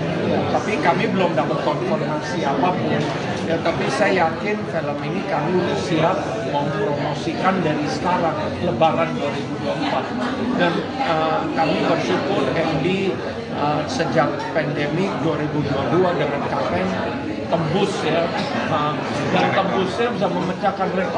tapi kami belum dapat konfirmasi apapun. Ya, tapi saya yakin film ini kami udah siap mau promosikan dari sekarang, Lebaran 2024. Dan kami bersyukur MD sejak pandemi 2022 dengan Kapen tembus ya, dan tembusnya bisa memecahkan rekor.